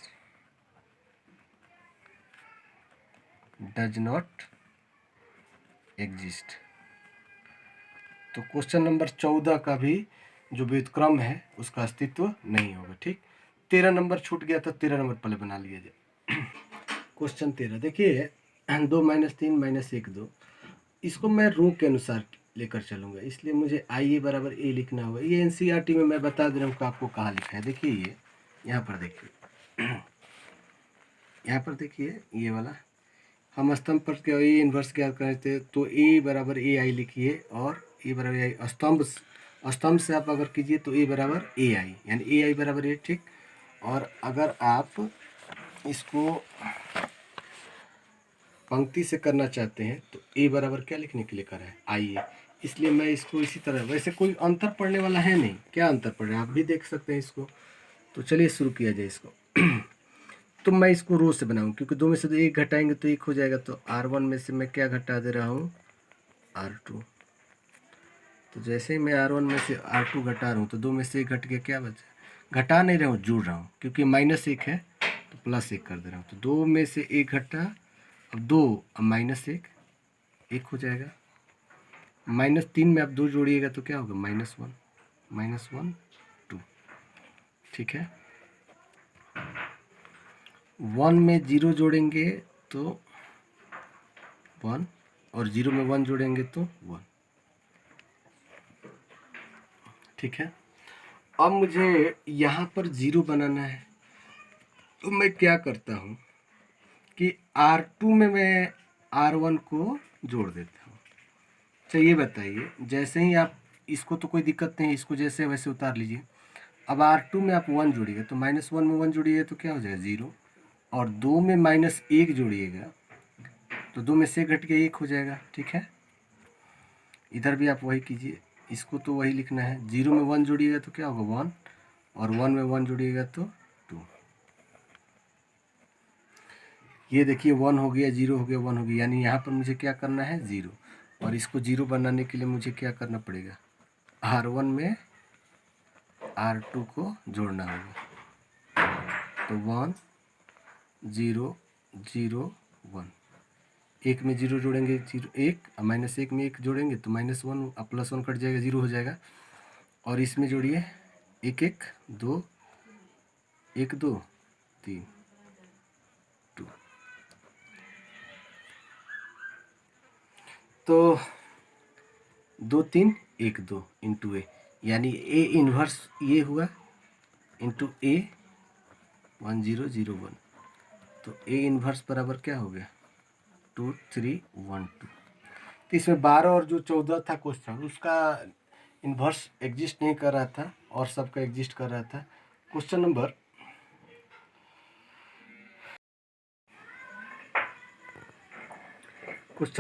डज नॉट एग्जिस्ट। तो क्वेश्चन नंबर 14 का भी जो व्युत्क्रम है उसका अस्तित्व नहीं होगा। ठीक, 13 नंबर छूट गया, तो 13 नंबर पहले बना लिया जाए। क्वेश्चन 13 देखिए, 2 - 3 - 1 2, इसको मैं रो के अनुसार लेकर चलूँगा, इसलिए मुझे आई ए बराबर ए लिखना होगा। ये एनसीईआरटी में मैं बता दे रहा हूँ कि आपको कहाँ लिखा है। देखिए ये यहाँ पर देखिए, यहाँ पर देखिए ये वाला, हम स्तंभ पर क्या ए इन्वर्स क्या करते, तो ए बराबर ए आई लिखिए, और ए बराबर ए आई स्तंभ से आप अगर कीजिए तो ए बराबर ए आई, यानी ए आई बराबर ए। ठीक, और अगर आप इसको पंक्ति से करना चाहते हैं तो ए बराबर क्या लिखने के लिए करा है, आई ए। इसलिए मैं इसको इसी तरह, वैसे कोई अंतर पड़ने वाला है नहीं, क्या अंतर पड़ रहा है आप भी देख सकते हैं इसको। तो चलिए शुरू किया जाए इसको। तो मैं इसको रो से बनाऊँ, क्योंकि 2 में से 1 घटाएंगे तो 1 हो जाएगा। तो R1 में से मैं क्या घटा दे रहा हूँ, R2। तो जैसे ही मैं R1 में से R2 घटा रहा हूँ तो 2 में से 1 घट गया, क्या बचा, घटा नहीं रहा हूँ, जोड़ रहा हूँ, क्योंकि -1 है तो +1 कर दे रहा हूँ। तो 2 में से 1 घटा, अब 2, अब -1 1 हो जाएगा। -3 में आप 2 जोड़िएगा तो क्या होगा, -1 -1 2। ठीक है, 1 में 0 जोड़ेंगे तो 1, और 0 में 1 जोड़ेंगे तो 1। ठीक है, अब मुझे यहाँ पर 0 बनाना है, तो मैं क्या करता हूँ कि R2 में मैं R1 को जोड़ देता हूँ। अच्छा ये बताइए, जैसे ही आप इसको, तो कोई दिक्कत नहीं, इसको जैसे वैसे उतार लीजिए। अब R2 में आप 1 जोड़िएगा तो -1 में 1 जोड़िएगा तो क्या हो जाएगा 0, और 2 में -1 जोड़िएगा तो 2 में से घट के 1 हो जाएगा। ठीक है, इधर भी आप वही कीजिए, इसको तो वही लिखना है। 0 में 1 जोड़िएगा तो क्या होगा 1, और 1 में 1 जोड़िएगा तो 2। ये देखिए 1 हो गया, 0 हो गया, 1 हो गया, यानी यहाँ पर मुझे क्या करना है 0, और इसको 0 बनाने के लिए मुझे क्या करना पड़ेगा, R1 में R2 को जोड़ना होगा। तो 1 0 0 1, एक में 0 जोड़ेंगे 0 1, माइनस 1 में 1 जोड़ेंगे तो -1, अब +1 कट जाएगा 0 हो जाएगा। और इसमें जोड़िए 1 1 2 1 2 3 2। तो 2 3 1 2 इंटू ए, यानी ए इन्वर्स ये हुआ इंटू ए 1 0 0 1। तो ए इन्वर्स बराबर क्या हो गया 2 3 1 2। तो इसमें 12 और जो 14 था क्वेश्चन, उसका इन्वर्स एग्जिस्ट नहीं कर रहा था और सबका एग्जिस्ट कर रहा था। क्वेश्चन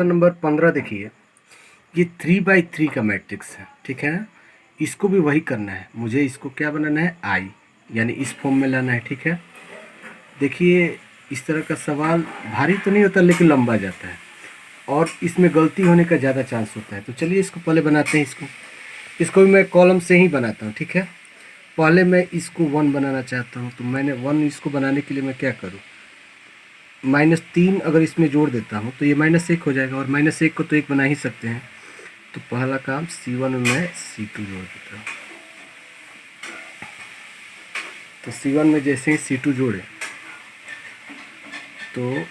नंबर 15 देखिए, ये 3/3 का मैट्रिक्स है, ठीक है ना। इसको भी वही करना है, मुझे इसको क्या बनाना है आई, यानी इस फॉर्म में लाना है, ठीक है। देखिए इस तरह का सवाल भारी तो नहीं होता लेकिन लंबा जाता है और इसमें गलती होने का ज़्यादा चांस होता है। तो चलिए इसको पहले बनाते हैं। इसको भी मैं कॉलम से ही बनाता हूँ, ठीक है। पहले मैं इसको 1 बनाना चाहता हूँ, तो मैंने 1 इसको बनाने के लिए मैं क्या करूँ, -3 अगर इसमें जोड़ देता हूँ तो ये -1 हो जाएगा, और -1 को तो 1 बना ही सकते हैं। तो पहला काम C1 में मैं C2 जोड़ देता हूँ। तो C1 में जैसे ही C2 जोड़े तो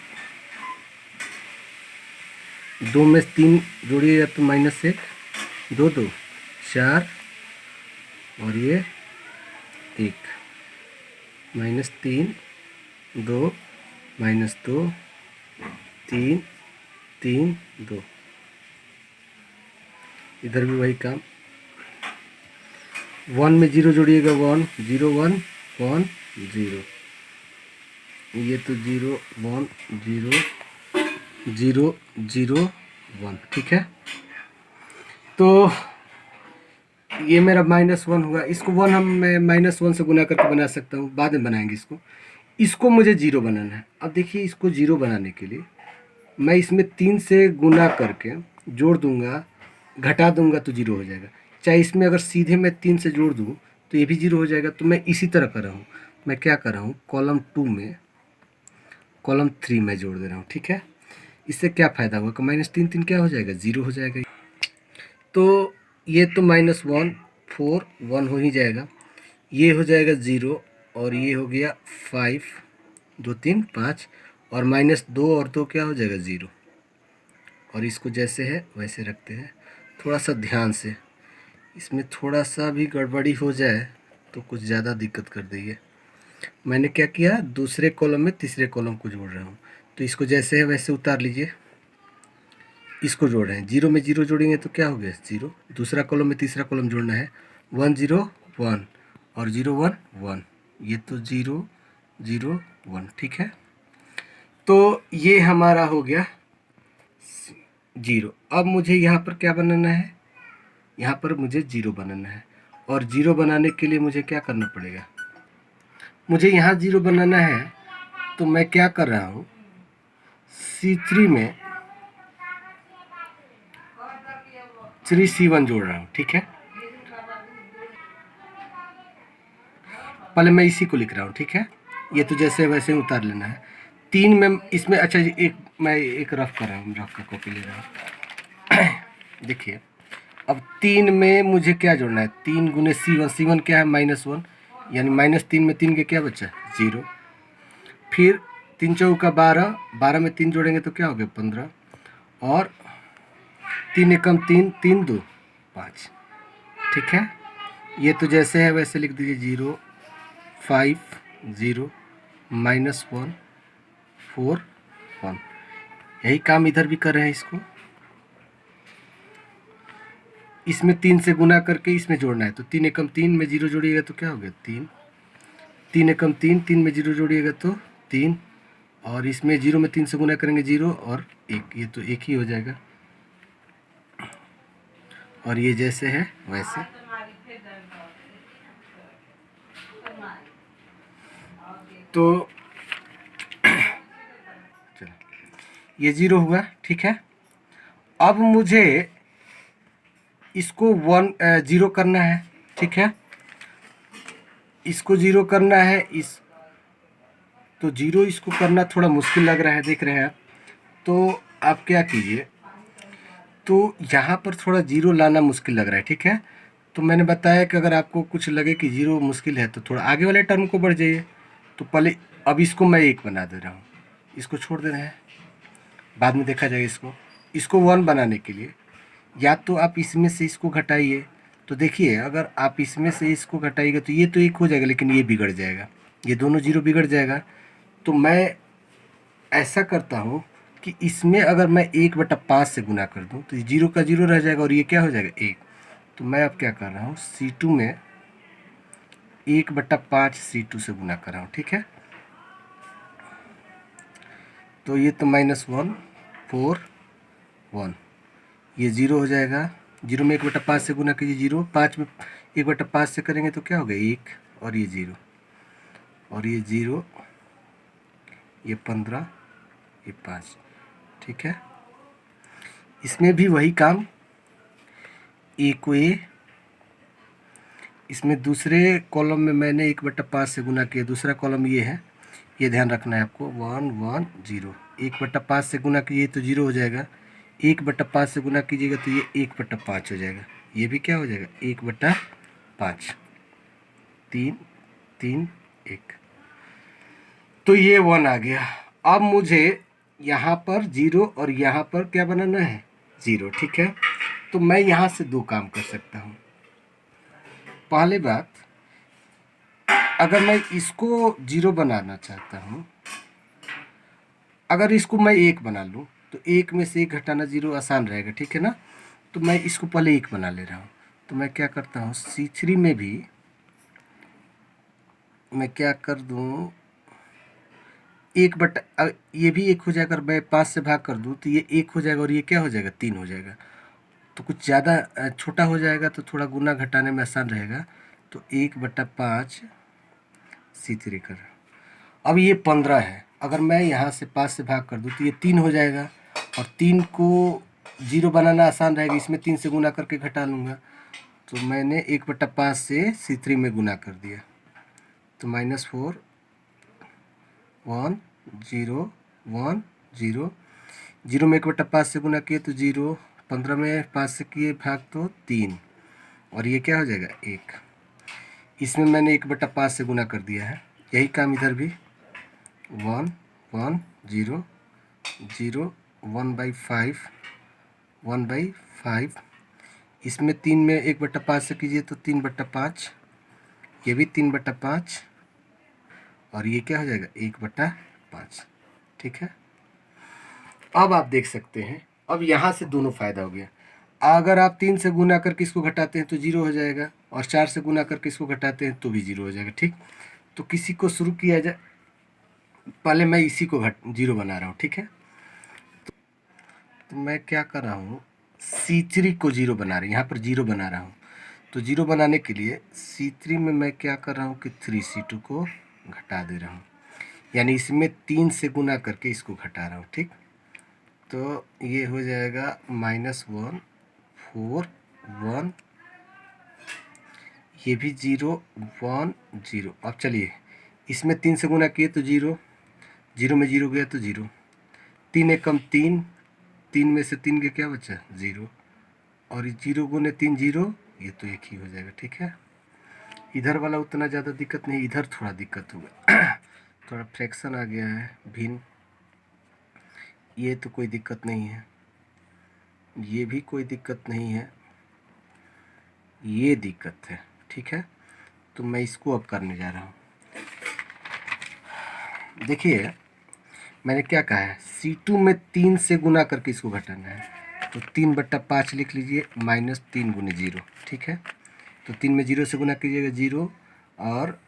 2 में 3 जोड़िएगा तो -1 2 2 4 और ये 1, -3 2 -2 3 3 2। इधर भी वही काम, 1 में 0 जोड़िएगा 1 0 1 1 0, ये तो 0 1 0 0 0 1, ठीक है। तो ये मेरा -1 हुआ, इसको 1 मैं -1 से गुना करके बना सकता हूँ, बाद में बनाएंगे इसको मुझे 0 बनाना है। अब देखिए इसको 0 बनाने के लिए मैं इसमें 3 से गुना करके जोड़ दूंगा, घटा दूंगा तो 0 हो जाएगा। चाहे इसमें अगर सीधे मैं 3 से जोड़ दूं तो ये भी 0 हो जाएगा। तो मैं इसी तरह कर रहा हूँ, मैं क्या कर रहा हूँ, कॉलम 2 में कॉलम 3 में जोड़ दे रहा हूँ, ठीक है। इससे क्या फ़ायदा होगा कि -3 3 क्या हो जाएगा 0 हो जाएगा। तो ये तो -1 4 1 हो ही जाएगा, ये हो जाएगा 0 और ये हो गया 5 2 3 5 और -2 और 2 क्या हो जाएगा 0। और इसको जैसे है वैसे रखते हैं। थोड़ा सा ध्यान से, इसमें थोड़ा सा भी गड़बड़ी हो जाए तो कुछ ज़्यादा दिक्कत कर देगी। मैंने क्या किया, दूसरे कॉलम में तीसरे कॉलम को जोड़ रहा हूँ। तो इसको जैसे है वैसे उतार लीजिए, इसको जोड़ रहे हैं, 0 में 0 जोड़ेंगे तो क्या हो गया 0, दूसरा कॉलम में तीसरा कॉलम जोड़ना है 1 0 1 और 0 1 1, ये तो 0 0 1, ठीक है। तो ये हमारा हो गया 0। अब मुझे यहाँ पर क्या बनाना है, यहाँ पर मुझे 0 बनाना है, और 0 बनाने के लिए मुझे क्या करना पड़ेगा, मुझे यहाँ 0 बनाना है। तो मैं क्या कर रहा हूँ, C3 में 3C1 जोड़ रहा हूँ, ठीक है। पहले मैं इसी को लिख रहा हूँ, ठीक है। ये तो जैसे वैसे ही उतार लेना है। 3 में इसमें, अच्छा जी मैं एक रफ कर रहा हूँ, रफ का कॉपी ले रहा हूँ। देखिए अब 3 में मुझे क्या जोड़ना है, 3 गुने C1, C1 क्या है -1, यानी -3 में 3 के क्या बचा 0। फिर 3 चौका 12, 12 में 3 जोड़ेंगे तो क्या हो गया 15, और 3 एकम 3 3 2 5, ठीक है। ये तो जैसे है वैसे लिख दीजिए, 0 5 0 -1 4 1। यही काम इधर भी कर रहे हैं। इसमें 3 से गुना करके इसमें जोड़ना है। तो 3 एकम 3 में 0 जोड़िएगा तो क्या हो गया 3, 3 एकम 3 3 में 0 जोड़िएगा तो 3, और इसमें 0 में 3 से गुना करेंगे 0 और 1, ये तो 1 ही हो जाएगा। और ये जैसे है वैसे, तो चलो ये 0 हुआ, ठीक है। अब मुझे इसको 0 करना है, ठीक है। इसको ज़ीरो करना है, इस तो ज़ीरो इसको करना थोड़ा मुश्किल लग रहा है, देख रहे हैं आप। तो आप क्या कीजिए, तो यहाँ पर थोड़ा ज़ीरो लाना मुश्किल लग रहा है, ठीक है। तो मैंने बताया कि अगर आपको कुछ लगे कि ज़ीरो मुश्किल है तो थोड़ा आगे वाले टर्म को बढ़ जाइए। तो पहले अब इसको मैं 1 बना दे रहा हूँ, इसको छोड़ दे रहे हैं, बाद में देखा जाएगा। इसको 1 बनाने के लिए या तो आप इसमें से इसको घटाइए। तो देखिए, अगर आप इसमें से इसको घटाइएगा तो ये तो 1 हो जाएगा, लेकिन ये बिगड़ जाएगा, ये दोनों ज़ीरो बिगड़ जाएगा। तो मैं ऐसा करता हूँ कि इसमें अगर मैं 1/5 से गुना कर दूँ तो ज़ीरो का ज़ीरो रह जाएगा और ये क्या हो जाएगा, 1। तो मैं अब क्या कर रहा हूँ, C2 में 1/5 C2 से गुना कर रहा हूँ, ठीक है। तो ये तो -1 4 1, ये 0 हो जाएगा। 0 में 1/5 से गुना कीजिए, 0। 5 में 1/5 से करेंगे तो क्या हो गया, 1, और ये 0, और ये 0, ये 15, ये 5, ठीक है। इसमें भी वही काम, ए को ए, इसमें दूसरे कॉलम में मैंने 1/5 से गुना किया, दूसरा कॉलम ये है, ये ध्यान रखना है आपको। 1 1 0, 1/5 से गुना कीजिए तो 0 हो जाएगा, 1/5 से गुना कीजिएगा तो ये 1/5 हो जाएगा, ये भी क्या हो जाएगा, 1/5, 3 3 1। तो ये 1 आ गया। अब मुझे यहाँ पर 0 और यहाँ पर क्या बनाना है, 0, ठीक है। तो मैं यहाँ से 2 काम कर सकता हूँ। पहली बात, अगर मैं इसको 0 बनाना चाहता हूँ, अगर इसको मैं 1 बना लूँ तो 1 में से 1 घटाना 0 आसान रहेगा, ठीक है ना। तो मैं इसको पहले 1 बना ले रहा हूँ। तो मैं क्या करता हूँ, C3 में भी मैं क्या कर दूँ, 1 ये भी 1 हो जाएगा। अगर मैं 5 से भाग कर दूँ तो ये 1 हो जाएगा और ये क्या हो जाएगा, 3 हो जाएगा। तो कुछ ज़्यादा छोटा हो जाएगा तो थोड़ा गुना घटाने में आसान रहेगा। तो 1/5 C3 कर, अब ये 15 है। अगर मैं यहाँ से 5 से भाग कर दूँ तो ये 3 हो जाएगा, और 3 को 0 बनाना आसान रहेगा, इसमें 3 से गुना करके घटा लूँगा। तो मैंने 1/5 से C3 में गुना कर दिया, तो -4 1 0 1 0, 0 में 1/5 से गुना किए तो 0, 15 में 5 से किए भाग तो 3, और ये क्या हो जाएगा, 1। इसमें मैंने 1/5 से गुना कर दिया है, यही काम इधर भी। 1 1 0 0 1/5 1/5, इसमें 3 में 1/5 से कीजिए तो 3/5, ये भी 3/5, और ये क्या हो जाएगा, 1/5, ठीक है। अब आप देख सकते हैं, अब यहाँ से दोनों फ़ायदा हो गया। अगर आप 3 से गुना करके इसको घटाते हैं तो 0 हो जाएगा, और 4 से गुना करके इसको घटाते हैं तो भी 0 हो जाएगा, ठीक। तो किसी को शुरू किया जाए, पहले मैं इसी को 0 बना रहा हूँ, ठीक है। तो मैं क्या कर रहा हूँ, C3 को 0 बना रहा हूँ, यहाँ पर 0 बना रहा हूँ। तो 0 बनाने के लिए C3 में मैं क्या कर रहा हूँ कि 3C2 को घटा दे रहा हूँ, यानी इसमें 3 से गुना करके इसको घटा रहा हूँ, ठीक। तो ये हो जाएगा -1 4 1, ये भी 0 1 0। अब चलिए, इसमें 3 से गुना किए तो 0, 0 में 0 गया तो 0, 3 एक कम 3, 3 में से 3 के क्या बचा, 0, और 0 गुने 3 0, ये तो 1 ही हो जाएगा, ठीक है। इधर वाला उतना ज़्यादा दिक्कत नहीं, इधर थोड़ा दिक्कत होगा थोड़ा फ्रैक्शन आ गया है भिन्न, ये तो कोई दिक्कत नहीं है, ये भी कोई दिक्कत नहीं है, ये दिक्कत है, ठीक है। तो मैं इसको अब करने जा रहा हूँ। देखिए, मैंने क्या कहा है, C2 में 3 से गुना करके इसको घटाना है, तो 3/5 लिख लीजिए, -3 गुने 0, ठीक है। तो 3 में 0 से गुना कीजिएगा 0, और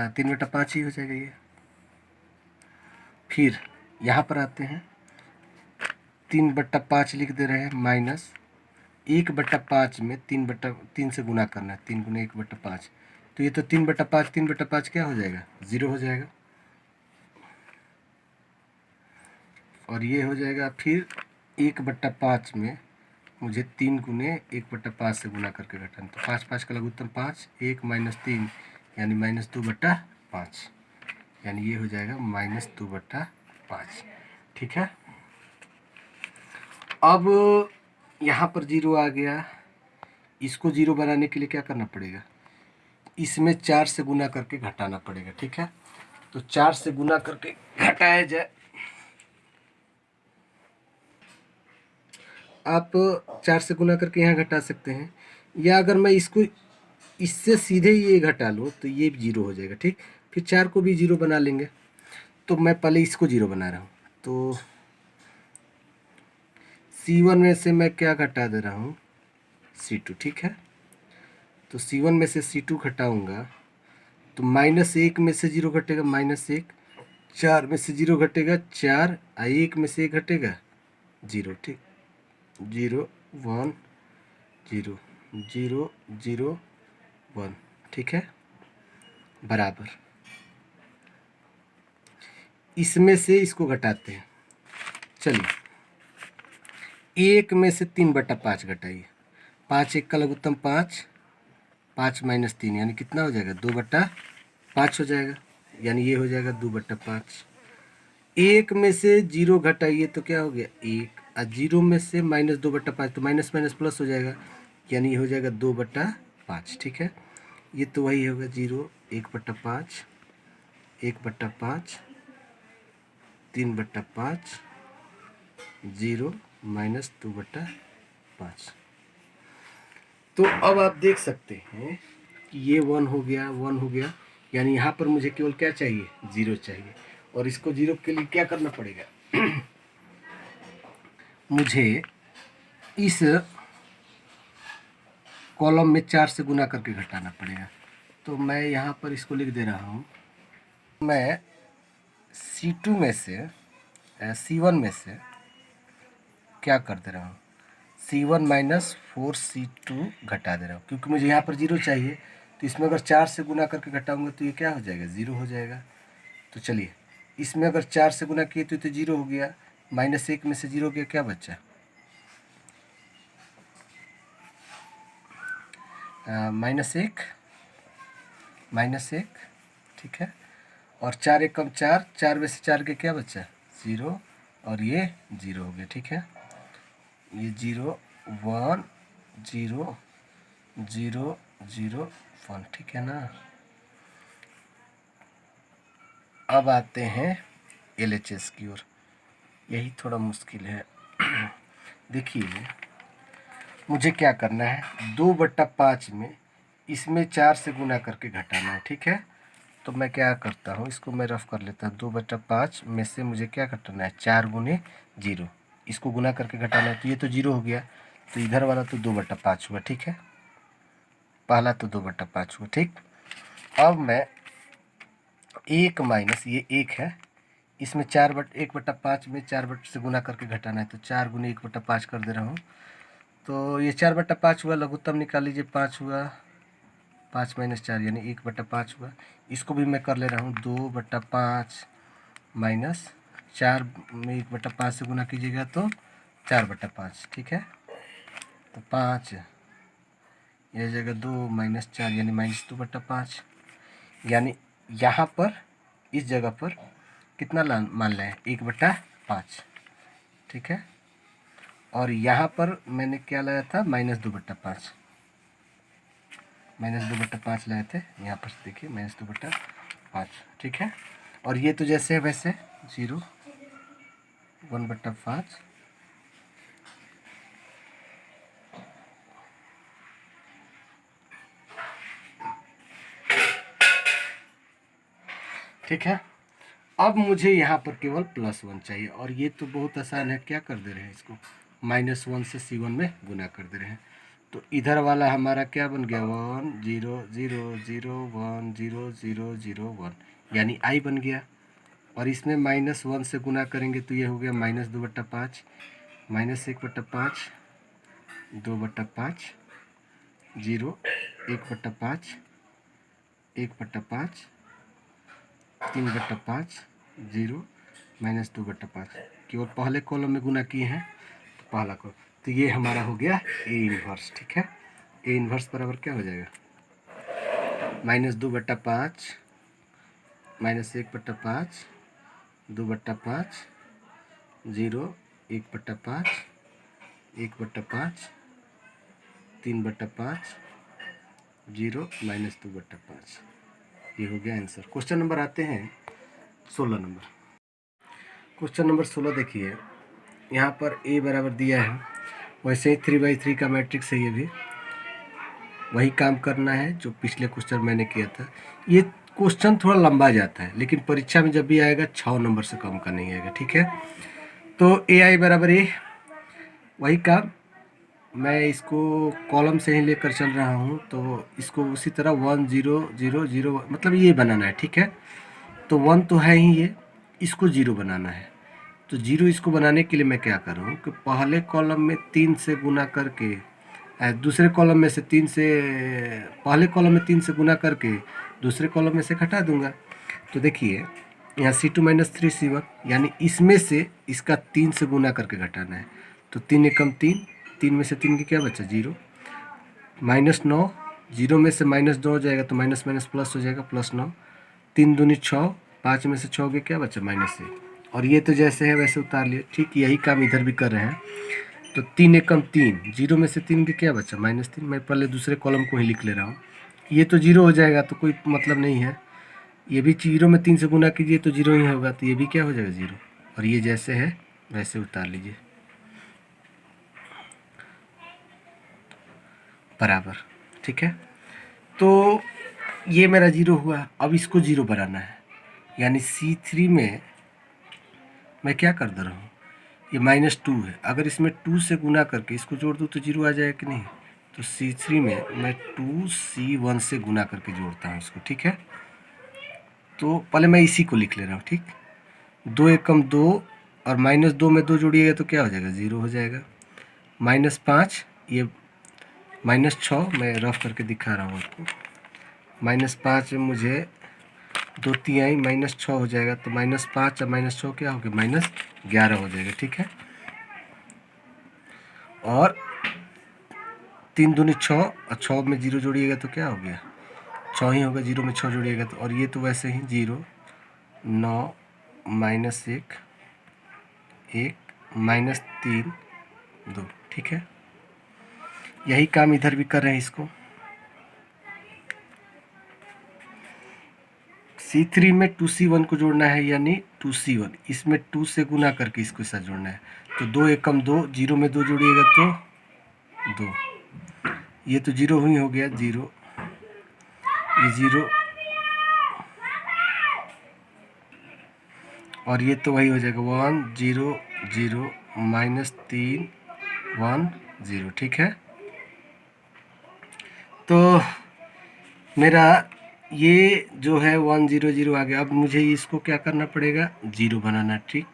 3/5 ही हो जाएगा ये। फिर यहाँ पर आते हैं, 3/5 लिख दे रहे हैं, माइनस 1/5 में 3 से गुना करना है, 3 गुने 1/5, तो ये तो 3/5 3/5 क्या हो जाएगा, 0 हो जाएगा, और ये हो जाएगा। फिर 1/5 में मुझे 3 गुने 1/5 से गुना करके घटाना, तो 5 5 का लघुत्तम 5, 1 - 3 यानी -2/5, यानी ये हो जाएगा -2/5। ठीक है, अब यहाँ पर 0 आ गया। इसको 0 बनाने के लिए क्या करना पड़ेगा, इसमें 4 से गुना करके घटाना पड़ेगा। ठीक है, तो 4 से गुना करके घटाया जाए। आप 4 से गुना करके यहाँ घटा सकते हैं, या अगर मैं इसको इससे सीधे ये घटा लूँ तो ये भी 0 हो जाएगा। ठीक, फिर 4 को भी 0 बना लेंगे। तो मैं पहले इसको 0 बना रहा हूँ, तो C1 में से मैं क्या घटा दे रहा हूँ, C2। ठीक है, तो C1 में से C2 घटाऊँगा तो -1 में से 0 घटेगा, -1, 4 में से 0 घटेगा 4, 1 में से 1 घटेगा 0। ठीक, 0 1 0 0 0 1। ठीक है, बराबर इसमें से इसको घटाते हैं। चलिए, 1 में से 3/5 घटाइए। 5 1 का लघुत्तम 5, 5 - 3 यानी कितना हो जाएगा, 2/5 हो जाएगा, यानी ये हो जाएगा 2/5। 1 में से 0 घटाइए तो क्या हो गया 1, और 0 में से -2/5 तो माइनस माइनस प्लस हो जाएगा, यानी ये हो जाएगा 2/5। ठीक है, ये तो वही होगा 0, 1/5, 1/5, 3/5, 0 -2/5। तो अब आप देख सकते हैं कि ये 1 हो गया, 1 हो गया, यानी यहाँ पर मुझे केवल क्या चाहिए, 0 चाहिए। और इसको 0 के लिए क्या करना पड़ेगा मुझे इस कॉलम में 4 से गुना करके घटाना पड़ेगा। तो मैं यहाँ पर इसको लिख दे रहा हूँ, मैं C2 में से C1 में से क्या कर दे रहा हूँ, C1 - 4C2 घटा दे रहा हूँ, क्योंकि मुझे यहाँ पर 0 चाहिए। तो इसमें अगर 4 से गुना करके घटाऊंगा तो ये क्या हो जाएगा, 0 हो जाएगा। तो चलिए, इसमें अगर 4 से गुना किए तो 0 हो गया, -1 में से 0 गया, क्या बचा, -1। ठीक है, और 4 1 कम 4, 4 में से 4 के क्या बचा, 0, और ये 0 हो गया। ठीक है, ये 0 1 0 0 0 1। ठीक है ना। अब आते हैं LHS की ओर, यही थोड़ा मुश्किल है। देखिए, मुझे क्या करना है, 2/5 में इसमें 4 से गुना करके घटाना है। ठीक है, तो मैं क्या करता हूँ, इसको मैं रफ कर लेता हूँ। 2/5 में से मुझे क्या घटाना है, 4 गुने 0, इसको गुना करके घटाना है। तो ये तो 0 हो गया, तो इधर वाला तो 2/5 हुआ। ठीक है, पहला तो 2/5 हुआ। ठीक, अब मैं 1 माइनस ये 1 है, इसमें 1/5 में 4 से गुना करके घटाना है, तो 4 गुने 1/5 कर दे रहा हूँ। तो ये 4/5 हुआ, लघुत्तम निकाल लीजिए, 5 हुआ, 5 - 4 यानी 1/5 हुआ। इसको भी मैं कर ले रहा हूँ, 2/5 माइनस 4 में 1/5 से गुना कीजिएगा तो 4/5। ठीक है, तो 5 यह जगह 2 - 4 यानी -2/5, यानी यहाँ पर इस जगह पर कितना मान लें, 1/5। ठीक है, और यहाँ पर मैंने क्या लाया था, -2/5, -2/5 लाए थे। यहाँ पर देखिए -2/5। ठीक है, और ये तो जैसे है वैसे 0 1/5। ठीक है, अब मुझे यहाँ पर केवल +1 चाहिए, और ये तो बहुत आसान है, क्या कर दे रहे हैं, इसको -1 से C1 में गुना कर दे रहे हैं। तो इधर वाला हमारा क्या बन गया, 1 0 0 0 1 0 0 0 1, यानी I बन गया। और इसमें -1 से गुना करेंगे तो ये हो गया -2/5, -1/5, 2/5, 0 1/5, 1/5, 3/5, 0 -2/5। केवल पहले कॉलम में गुना किए हैं, तो पहला कॉलम, तो ये हमारा हो गया A इन्वर्स। ठीक है, A इन्वर्स बराबर क्या हो जाएगा, -2/5 -1/5 2/5 0 1/5 1/5 3/5 0 -2/5। ये हो गया आंसर। क्वेश्चन नंबर आते हैं 16 नंबर। क्वेश्चन नंबर 16 देखिए, यहाँ पर a बराबर दिया है, वैसे ही 3/3 का मैट्रिक्स है, ये भी वही काम करना है जो पिछले क्वेश्चन मैंने किया था। ये क्वेश्चन थोड़ा लंबा जाता है, लेकिन परीक्षा में जब भी आएगा 6 नंबर से कम का नहीं आएगा, ठीक है। तो ai बराबर a, वही काम मैं इसको कॉलम से ही लेकर चल रहा हूँ, तो इसको उसी तरह 1 0 0 0 मतलब ये बनाना है, ठीक है। तो 1 तो है ही, ये इसको 0 बनाना है। तो 0 इसको बनाने के लिए मैं क्या करूँ कि पहले कॉलम में 3 से गुना करके, दूसरे कॉलम में से 3 से, पहले कॉलम में 3 से गुना करके दूसरे कॉलम में से घटा दूंगा। तो देखिए यहाँ C2 - 3C1, यानी इसमें से इसका 3 से गुना करके घटाना है। तो 3 एकम 3, 3 में से 3 की क्या बचा 0, -9, 0 में से -2 हो जाएगा तो माइनस माइनस प्लस हो जाएगा, +9, 3 दूनी 6, 5 में से 6 के क्या बचा -1। और ये तो जैसे है वैसे उतार लिए, ठीक यही काम इधर भी कर रहे हैं। तो 3 एकम 3, 0 में से 3 के क्या बचा -3। मैं पहले दूसरे कॉलम को ही लिख ले रहा हूँ। ये तो 0 हो जाएगा तो कोई मतलब नहीं है, ये भी 0 में 3 से गुना कीजिए तो 0 ही होगा, तो ये भी क्या हो जाएगा 0। और ये जैसे है वैसे उतार लीजिए, बराबर, ठीक है। तो ये मेरा 0 हुआ। अब इसको 0 बनाना है, यानी C3 में मैं क्या कर दे रहा हूँ, ये -2 है, अगर इसमें 2 से गुना करके इसको जोड़ दूँ तो 0 आ जाएगा कि नहीं। तो C3 में मैं 2C1 से गुना करके जोड़ता हूँ इसको, ठीक है। तो पहले मैं इसी को लिख ले रहा हूँ, ठीक। 2 एकम 2 और -2 में 2 जोड़िएगा तो क्या हो जाएगा 0 हो जाएगा। -5, ये -6 मैं रफ करके दिखा रहा हूँ आपको। -5 में मुझे 2 तिहाई -6 हो जाएगा, तो -5 और -6 क्या हो गया -11 हो जाएगा, ठीक है। और 3 दूनी 6 और 6 में 0 जोड़िएगा तो क्या हो गया 6 ही होगा, 0 में 6 जोड़िएगा तो, और ये तो वैसे ही 0 9 -1 1 -3 2, ठीक है। यही काम इधर भी कर रहे हैं। इसको C3 में 2C1 को जोड़ना है, यानी 2C1 इसमें 2 से गुना करके इसको साथ जोड़ना है। तो 2 एकम 2, 0 में 2 जोड़िएगा तो 2, ये तो 0 ही हो गया 0, ये 0, और ये तो वही हो जाएगा 1 0 0 -3 1 0, ठीक है। तो मेरा ये जो है 1 0 0 आ गया। अब मुझे इसको क्या करना पड़ेगा 0 बनाना, ठीक।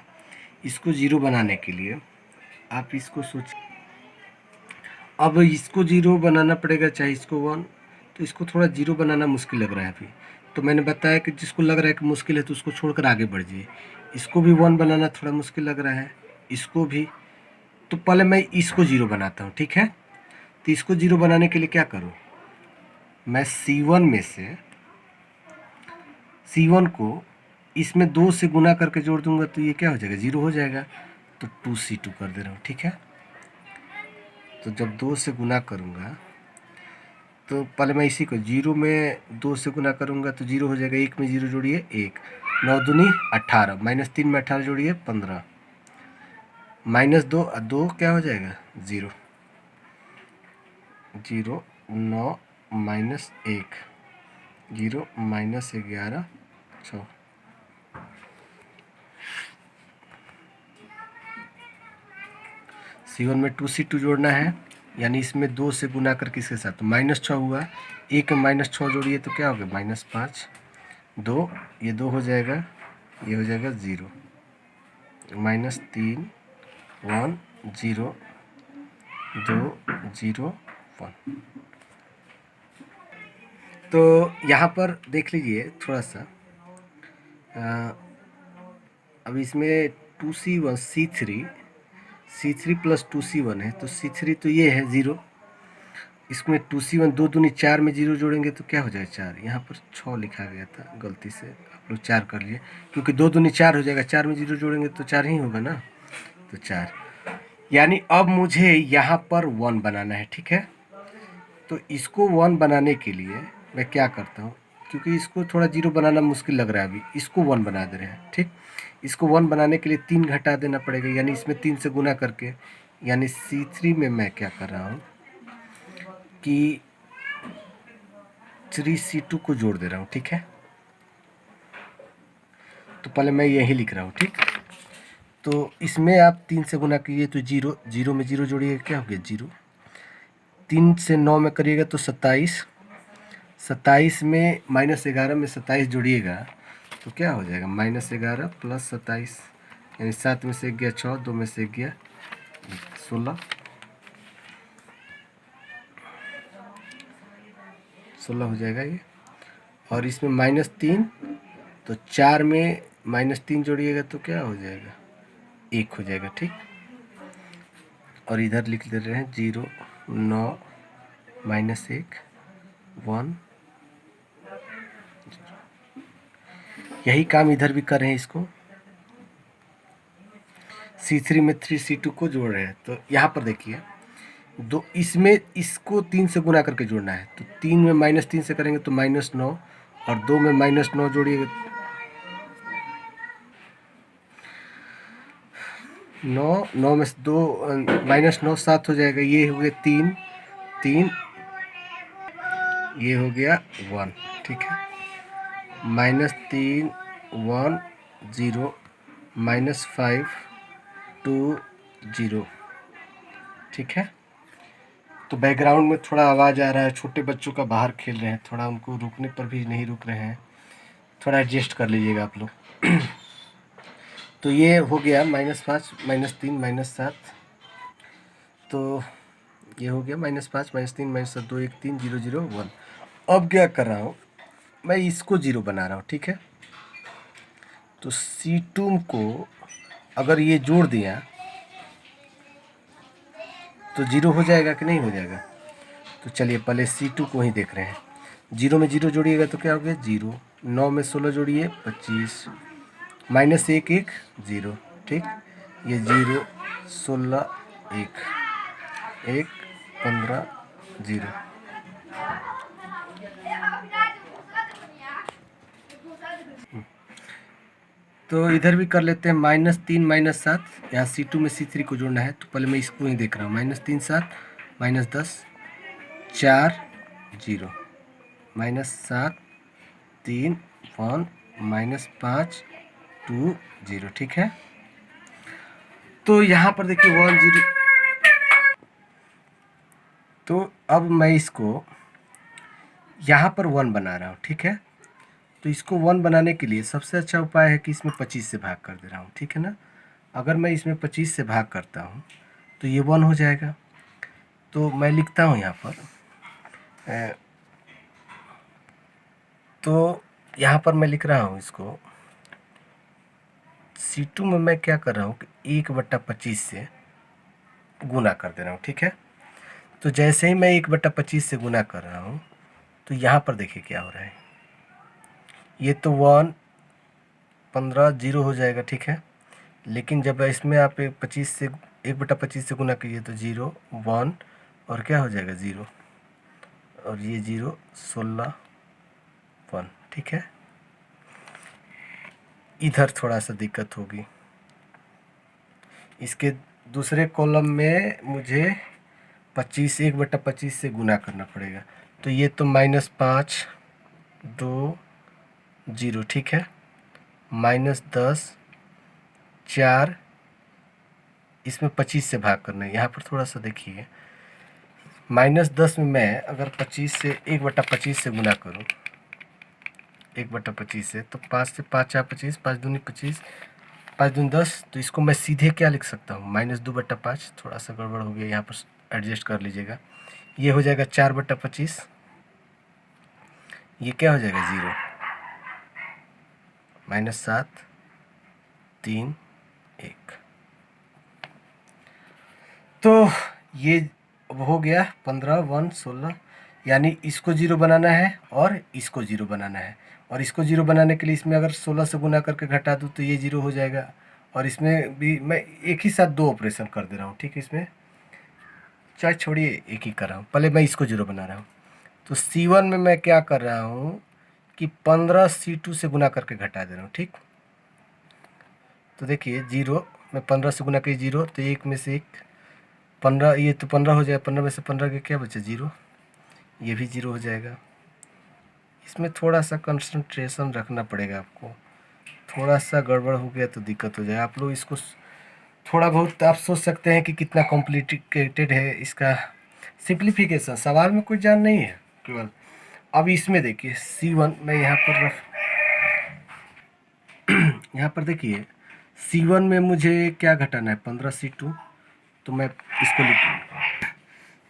इसको 0 बनाने के लिए आप इसको सोच, अब इसको 0 बनाना पड़ेगा चाहे इसको 1, तो इसको थोड़ा 0 बनाना मुश्किल लग रहा है अभी। तो मैंने बताया कि जिसको लग रहा है कि मुश्किल है तो उसको छोड़कर आगे बढ़ जाइए। इसको भी 1 बनाना थोड़ा मुश्किल लग रहा है, इसको भी। तो पहले मैं इसको 0 बनाता हूँ, ठीक है। तो इसको 0 बनाने के लिए क्या करूँ, मैं C1 में से C1 को इसमें 2 से गुना करके जोड़ दूंगा तो ये क्या हो जाएगा 0 हो जाएगा। तो 2C2 कर दे रहा हूँ, ठीक है। तो जब 2 से गुना करूँगा तो पहले मैं इसी को 0 में 2 से गुना करूँगा तो 0 हो जाएगा। 1 में 0 जोड़िए 1, 9 दूनी 18, -3 में 18 जोड़िए 15, -2 और 2 क्या हो जाएगा 0 0 9 -1 0 -11 6। C1 में 2C2 जोड़ना है, यानी इसमें 2 से गुना करके इसके साथ, तो -6 हुआ। 1 में -6 जोड़िए तो क्या हो गया -5, 2, ये 2 हो जाएगा, ये हो जाएगा 0, -3 1 0 2 0 1। तो यहाँ पर देख लीजिए थोड़ा सा, अब इसमें 2C1 C3 + 2C1 है, तो C3 तो ये है 0, इसमें 2C1 2 दूनी 4 में 0 जोड़ेंगे तो क्या हो जाएगा 4। यहाँ पर 6 लिखा गया था गलती से, आप लोग 4 कर लिए, क्योंकि 2 दूनी 4 हो जाएगा, 4 में 0 जोड़ेंगे तो 4 ही होगा ना, तो 4। यानी अब मुझे यहाँ पर 1 बनाना है, ठीक है। तो इसको 1 बनाने के लिए मैं क्या करता हूँ, क्योंकि इसको थोड़ा 0 बनाना मुश्किल लग रहा है अभी, इसको 1 बना दे रहे हैं, ठीक। इसको 1 बनाने के लिए 3 घटा देना पड़ेगा, यानी इसमें 3 से गुना करके, यानी C3 में मैं क्या कर रहा हूँ कि 3C2 को जोड़ दे रहा हूँ, ठीक है। तो पहले मैं यही लिख रहा हूँ, ठीक। तो इसमें आप 3 से गुना कीजिए तो 0, 0 में 0 जोड़िएगा क्या हो गया 0। 3 से 9 में करिएगा तो 27, 27 में -11 में 27 जोड़िएगा तो क्या हो जाएगा -11 प्लस 27, यानी 7 में से 1 गया 6, 2 में से 1 गया 16, 16 हो जाएगा ये। और इसमें -3, तो 4 में -3 जोड़िएगा तो क्या हो जाएगा 1 हो जाएगा, ठीक। और इधर लिख दे रहे हैं 0, 9, -1, 1। यही काम इधर भी कर रहे हैं, इसको C3 में 3C2 को जोड़ रहे हैं। तो यहाँ पर देखिए दो, इसमें इसको 3 से गुना करके जोड़ना है, तो 3 में -3 से करेंगे तो -9, और 2 में -9 जोड़िएगा 9, 9 में 2 -9 7 हो जाएगा, ये हो गया 3, 3, ये हो गया 1, ठीक है। -3 1 0 -5 2 0, ठीक है। तो बैकग्राउंड में थोड़ा आवाज़ आ रहा है, छोटे बच्चों का बाहर खेल रहे हैं, थोड़ा उनको रुकने पर भी नहीं रुक रहे हैं, थोड़ा एडजस्ट कर लीजिएगा आप लोग। तो ये हो गया -5 -3 -7, तो ये हो गया -5 -3 -7 2 1 3 0 0 1। अब क्या कर रहा हूँ मैं, इसको 0 बना रहा हूँ, ठीक है। तो C2 को अगर ये जोड़ दिया तो 0 हो जाएगा कि नहीं हो जाएगा। तो चलिए पहले C2 को ही देख रहे हैं। 0 में 0 जोड़िएगा तो क्या हो गया 0, 9 में 16 जोड़िए 25, -1 1 0, ठीक। ये 0 16 1 1 15 0। तो इधर भी कर लेते हैं -3 -7, यहाँ C2 में C3 को जोड़ना है, तो पहले मैं इसको ही देख रहा हूँ। -3 7 -10 4 0 -7 3 1 -5 2 0, ठीक है। तो यहाँ पर देखिए 1 0। तो अब मैं इसको यहाँ पर 1 बना रहा हूँ, ठीक है। तो इसको 1 बनाने के लिए सबसे अच्छा उपाय है कि इसमें 25 से भाग कर दे रहा हूँ, ठीक है ना। अगर मैं इसमें 25 से भाग करता हूँ तो ये 1 हो जाएगा। तो मैं लिखता हूँ यहाँ पर तो यहाँ पर मैं लिख रहा हूँ इसको C2 में मैं क्या कर रहा हूँ कि 1/25 से गुना कर दे रहा हूँ, ठीक है। तो जैसे ही मैं 1/25 से गुना कर रहा हूँ तो यहाँ पर देखिए क्या हो रहा है, ये तो 1 15 0 हो जाएगा, ठीक है। लेकिन जब इसमें आप 1/25 से गुना कीजिए तो 0 1 और क्या हो जाएगा 0, और ये 0 16 1, ठीक है। इधर थोड़ा सा दिक्कत होगी, इसके दूसरे कॉलम में मुझे 1/25 से गुना करना पड़ेगा। तो ये तो -5 2 0, ठीक है। -10 4, इसमें 25 से भाग करना है। यहाँ पर थोड़ा सा देखिए, -10 में मैं अगर 25 से 1/25 से गुना करूँ 1/25 से, तो 5 से 5 4 25, 5 दूनी 25, 5 दूनी 10। तो इसको मैं सीधे क्या लिख सकता हूँ -2/5, थोड़ा सा गड़बड़ हो गया, यहाँ पर एडजस्ट कर लीजिएगा। ये हो जाएगा 4/25, ये क्या हो जाएगा 0 -7 3 1। तो ये अब हो गया 15 1 16, यानी इसको 0 बनाना है और इसको 0 बनाना है। और इसको 0 बनाने के लिए इसमें अगर 16 से गुना करके घटा दूँ तो ये 0 हो जाएगा। और इसमें भी मैं एक ही साथ 2 ऑपरेशन कर दे रहा हूँ, ठीक है। इसमें चाहे छोड़िए, एक ही कर रहा हूँ, पहले मैं इसको 0 बना रहा हूँ। तो C1 में मैं क्या कर रहा हूँ कि 15 C2 से गुना करके घटा दे रहा हूँ, ठीक। तो देखिए 0 में 15 से गुना किए 0, तो एक में से एक 15, ये तो 15 हो जाएगा। 15 में से 15 के क्या बचे 0, ये भी 0 हो जाएगा। इसमें थोड़ा सा कंसंट्रेशन रखना पड़ेगा आपको, थोड़ा सा गड़बड़ हो गया तो दिक्कत हो जाएगा। आप लोग इसको थोड़ा बहुत आप सोच सकते हैं कि कितना कॉम्प्लिकेटेड है इसका सिंप्लीफिकेशन। सवाल में कुछ जान नहीं है केवल। अब इसमें देखिए C1 मैं यहाँ पर यहाँ पर देखिए C1 में मुझे क्या घटाना है 15 C2, तो मैं इसको लिख,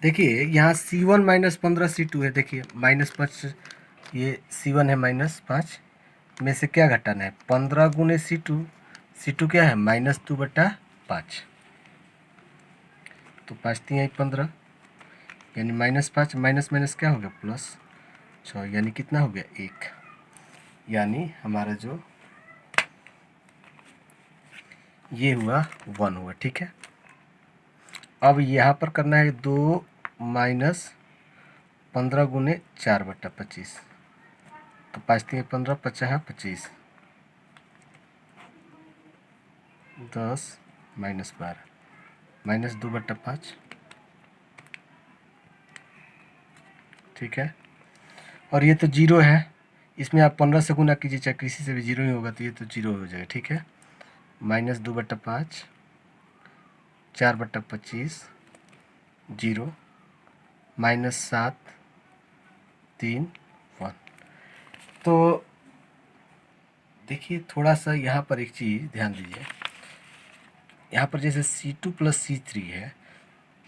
देखिए यहाँ C1 माइनस 15 C2 है। देखिए -5, ये C1 है -5 में से क्या घटाना है 15 गुने C2। C2 क्या है -2/5, तो 5 3 15, यानी -5 माइनस माइनस क्या हो गया +6, यानी कितना हो गया 1, यानी हमारा जो ये हुआ 1 हुआ, ठीक है। अब यहाँ पर करना है 2 माइनस 15 गुने 4/25, तो 5 3 15, 50 25, 10 -12 -2/5, ठीक है। और ये तो 0 है, इसमें आप 15 से गुना कीजिए, चाहे किसी से भी 0 ही होगा, तो ये तो 0 हो जाएगा, ठीक है। -2/5, 4/25, 0, -7 3 1। तो देखिए थोड़ा सा यहाँ पर एक चीज़ ध्यान दीजिए, यहाँ पर जैसे C2 + C3 है,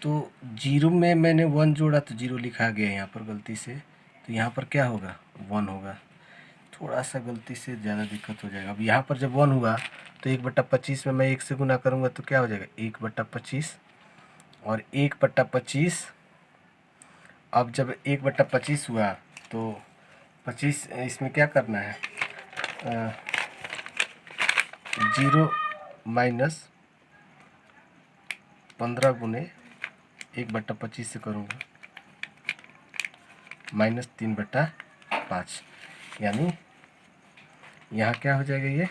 तो 0 में मैंने 1 जोड़ा तो 0 लिखा गया यहाँ पर गलती से, तो यहाँ पर क्या होगा 1 होगा। थोड़ा सा गलती से ज़्यादा दिक्कत हो जाएगा। अब यहाँ पर जब 1 हुआ तो 1/25 में मैं 1 से गुना करूँगा तो क्या हो जाएगा 1/25, और 1/25, अब जब 1/25 हुआ तो 25 इसमें क्या करना है 0 माइनस 15 गुने 1/25 से करूँगा -3/5, यानी यहाँ क्या हो जाएगा ये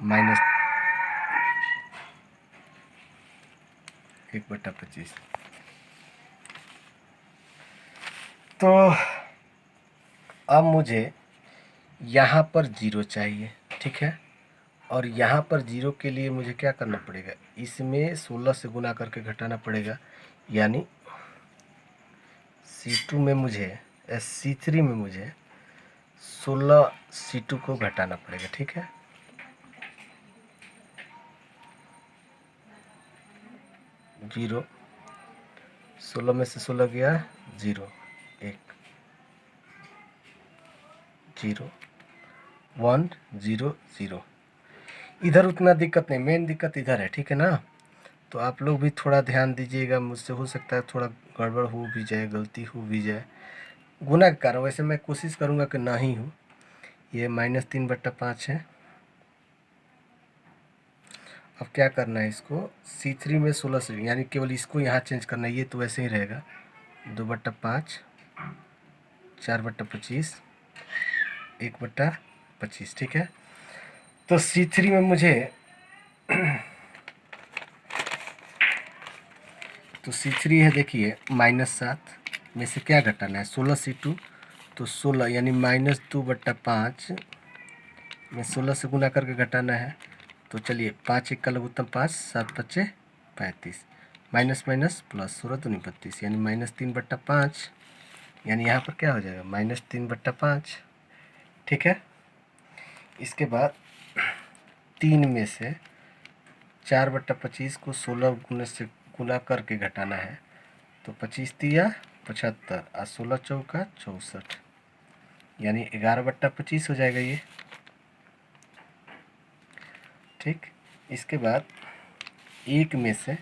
-1/25। तो अब मुझे यहाँ पर 0 चाहिए, ठीक है। और यहाँ पर 0 के लिए मुझे क्या करना पड़ेगा, इसमें 16 से गुना करके घटाना पड़ेगा, यानी C2 में मुझे C3 में मुझे 16 C2 को घटाना पड़ेगा, ठीक है। जीरो, 16 में से 16 गया 0 1 0 1 0 0। इधर उतना दिक्कत नहीं, मेन दिक्कत इधर है, ठीक है ना। तो आप लोग भी थोड़ा ध्यान दीजिएगा, मुझसे हो सकता है थोड़ा गड़बड़ हो भी जाए, गलती हो भी जाए गुना के कारण। वैसे मैं कोशिश करूँगा कि ना ही हो। ये -3/5 है। अब क्या करना है, इसको C3 में 16 से, यानी केवल इसको यहाँ चेंज करना है, ये तो वैसे ही रहेगा 2/5, 4/25, 1/25, ठीक है। तो C3 में मुझे तो C3 है, देखिए -7 में से क्या घटाना है 16 C2, तो 16 यानी -2/5 में 16 से गुना करके घटाना है। तो चलिए 5 1 का लघुत्तम 5, 7 5 35, माइनस माइनस प्लस 16 दूनी 32, यानी -3/5, यानी यहाँ पर क्या हो जाएगा -3/5, ठीक है। इसके बाद 3 में से 4/25 को 16 गुने से गुना करके घटाना है, तो 25 तिया 75 और 16 चौका 64, यानी 11/25 हो जाएगा ये, ठीक। इसके बाद 1 में से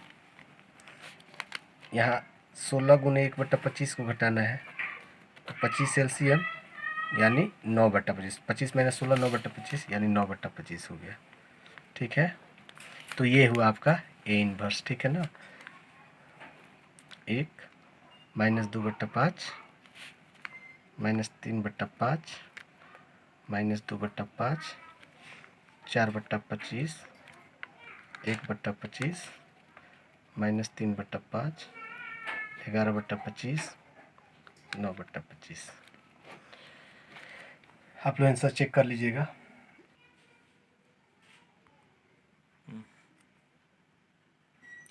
यहाँ 16 गुने 1/25 को घटाना है, तो 25 एलसीएम यानी 9/25, 25 माइनस 16 9/25 यानी 9/25 हो गया। ठीक है, तो ये हुआ आपका ए इनवर्स। ठीक है ना, 1 माइनस 2/5 माइनस 3/5 माइनस 2/5 4/25 1/25 माइनस 3/5 11/25 9/25। आप लोग आंसर चेक कर लीजिएगा।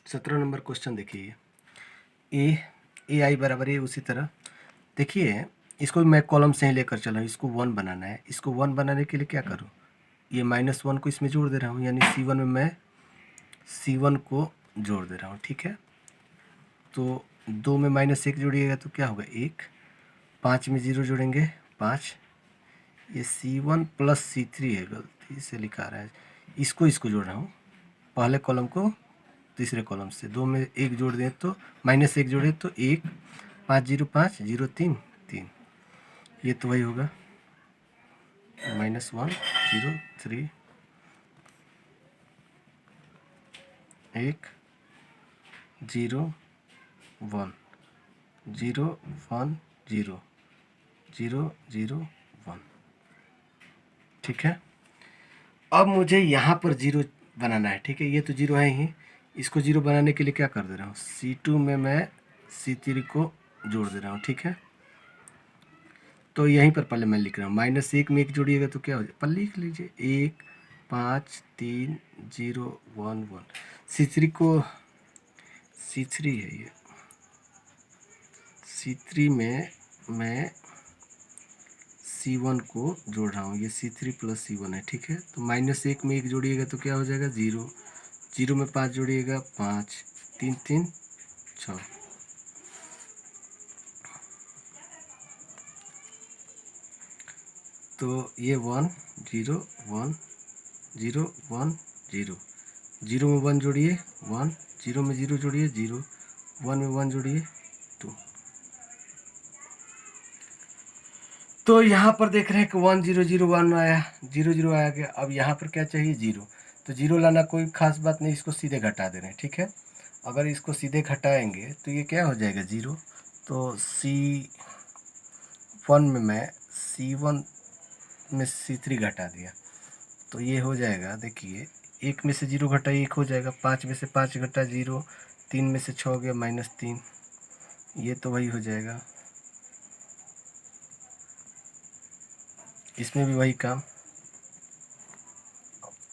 सत्रह नंबर क्वेश्चन देखिए, ए आई बराबर ए। उसी तरह देखिए, इसको मैं कॉलम से ही लेकर चला हूँ, इसको 1 बनाना है। इसको 1 बनाने के लिए क्या करूँ, ये -1 को इसमें जोड़ दे रहा हूँ, यानी C1 में मैं C1 को जोड़ दे रहा हूँ। ठीक है, तो 2 में -1 जोड़िएगा तो क्या होगा 1, 5 में 0 जोड़ेंगे 5, ये C1 प्लस C3 है, गलती से लिखा रहा है, इसको जोड़ रहा हूँ, पहले कॉलम को तीसरे कॉलम से। 2 में 1 जोड़ दें तो -1 जोड़े तो 1, 5 0 5 0 3 3, ये तो वही होगा -1 0 3 1 0 1 0 1 0 0 0 1। ठीक है, अब मुझे यहाँ पर 0 बनाना है। ठीक है, ये तो 0 है ही, इसको 0 बनाने के लिए क्या कर दे रहा हूँ, C2 में मैं C3 को जोड़ दे रहा हूँ। ठीक है, तो यहीं पर पहले मैं लिख रहा हूँ, -1 में 1 जोड़िएगा तो क्या हो जाए, पहले लिख लीजिए 1 5 3 0 1 1। C3 को C3 है ये, C3 में मैं C1 को जोड़ रहा हूँ, ये C3 प्लस C1 है। ठीक है, तो -1 में 1 जोड़िएगा तो क्या हो जाएगा 0, 0 में 5 जोड़िएगा 5, 3 3 6। तो ये 1 0 1 0 1 0, 0 में 1 जोड़िए 1, 0 में 0 जोड़िए 0, 1 में 1 जोड़िए 2। तो यहाँ पर देख रहे हैं कि 1 0 0 1 आया, 0 0 आया गया। अब यहाँ पर क्या चाहिए 0, तो 0 लाना कोई खास बात नहीं, इसको सीधे घटा दे रहे हैं। ठीक है, अगर इसको सीधे घटाएंगे तो ये क्या हो जाएगा 0, तो C1 में मैं C1 में C3 घटा दिया तो ये हो जाएगा, देखिए 1 में से 0 घटा 1 हो जाएगा, 5 में से 5 घटा 0, 3 में से 6 हो गया -3, ये तो वही हो जाएगा। इसमें भी वही काम,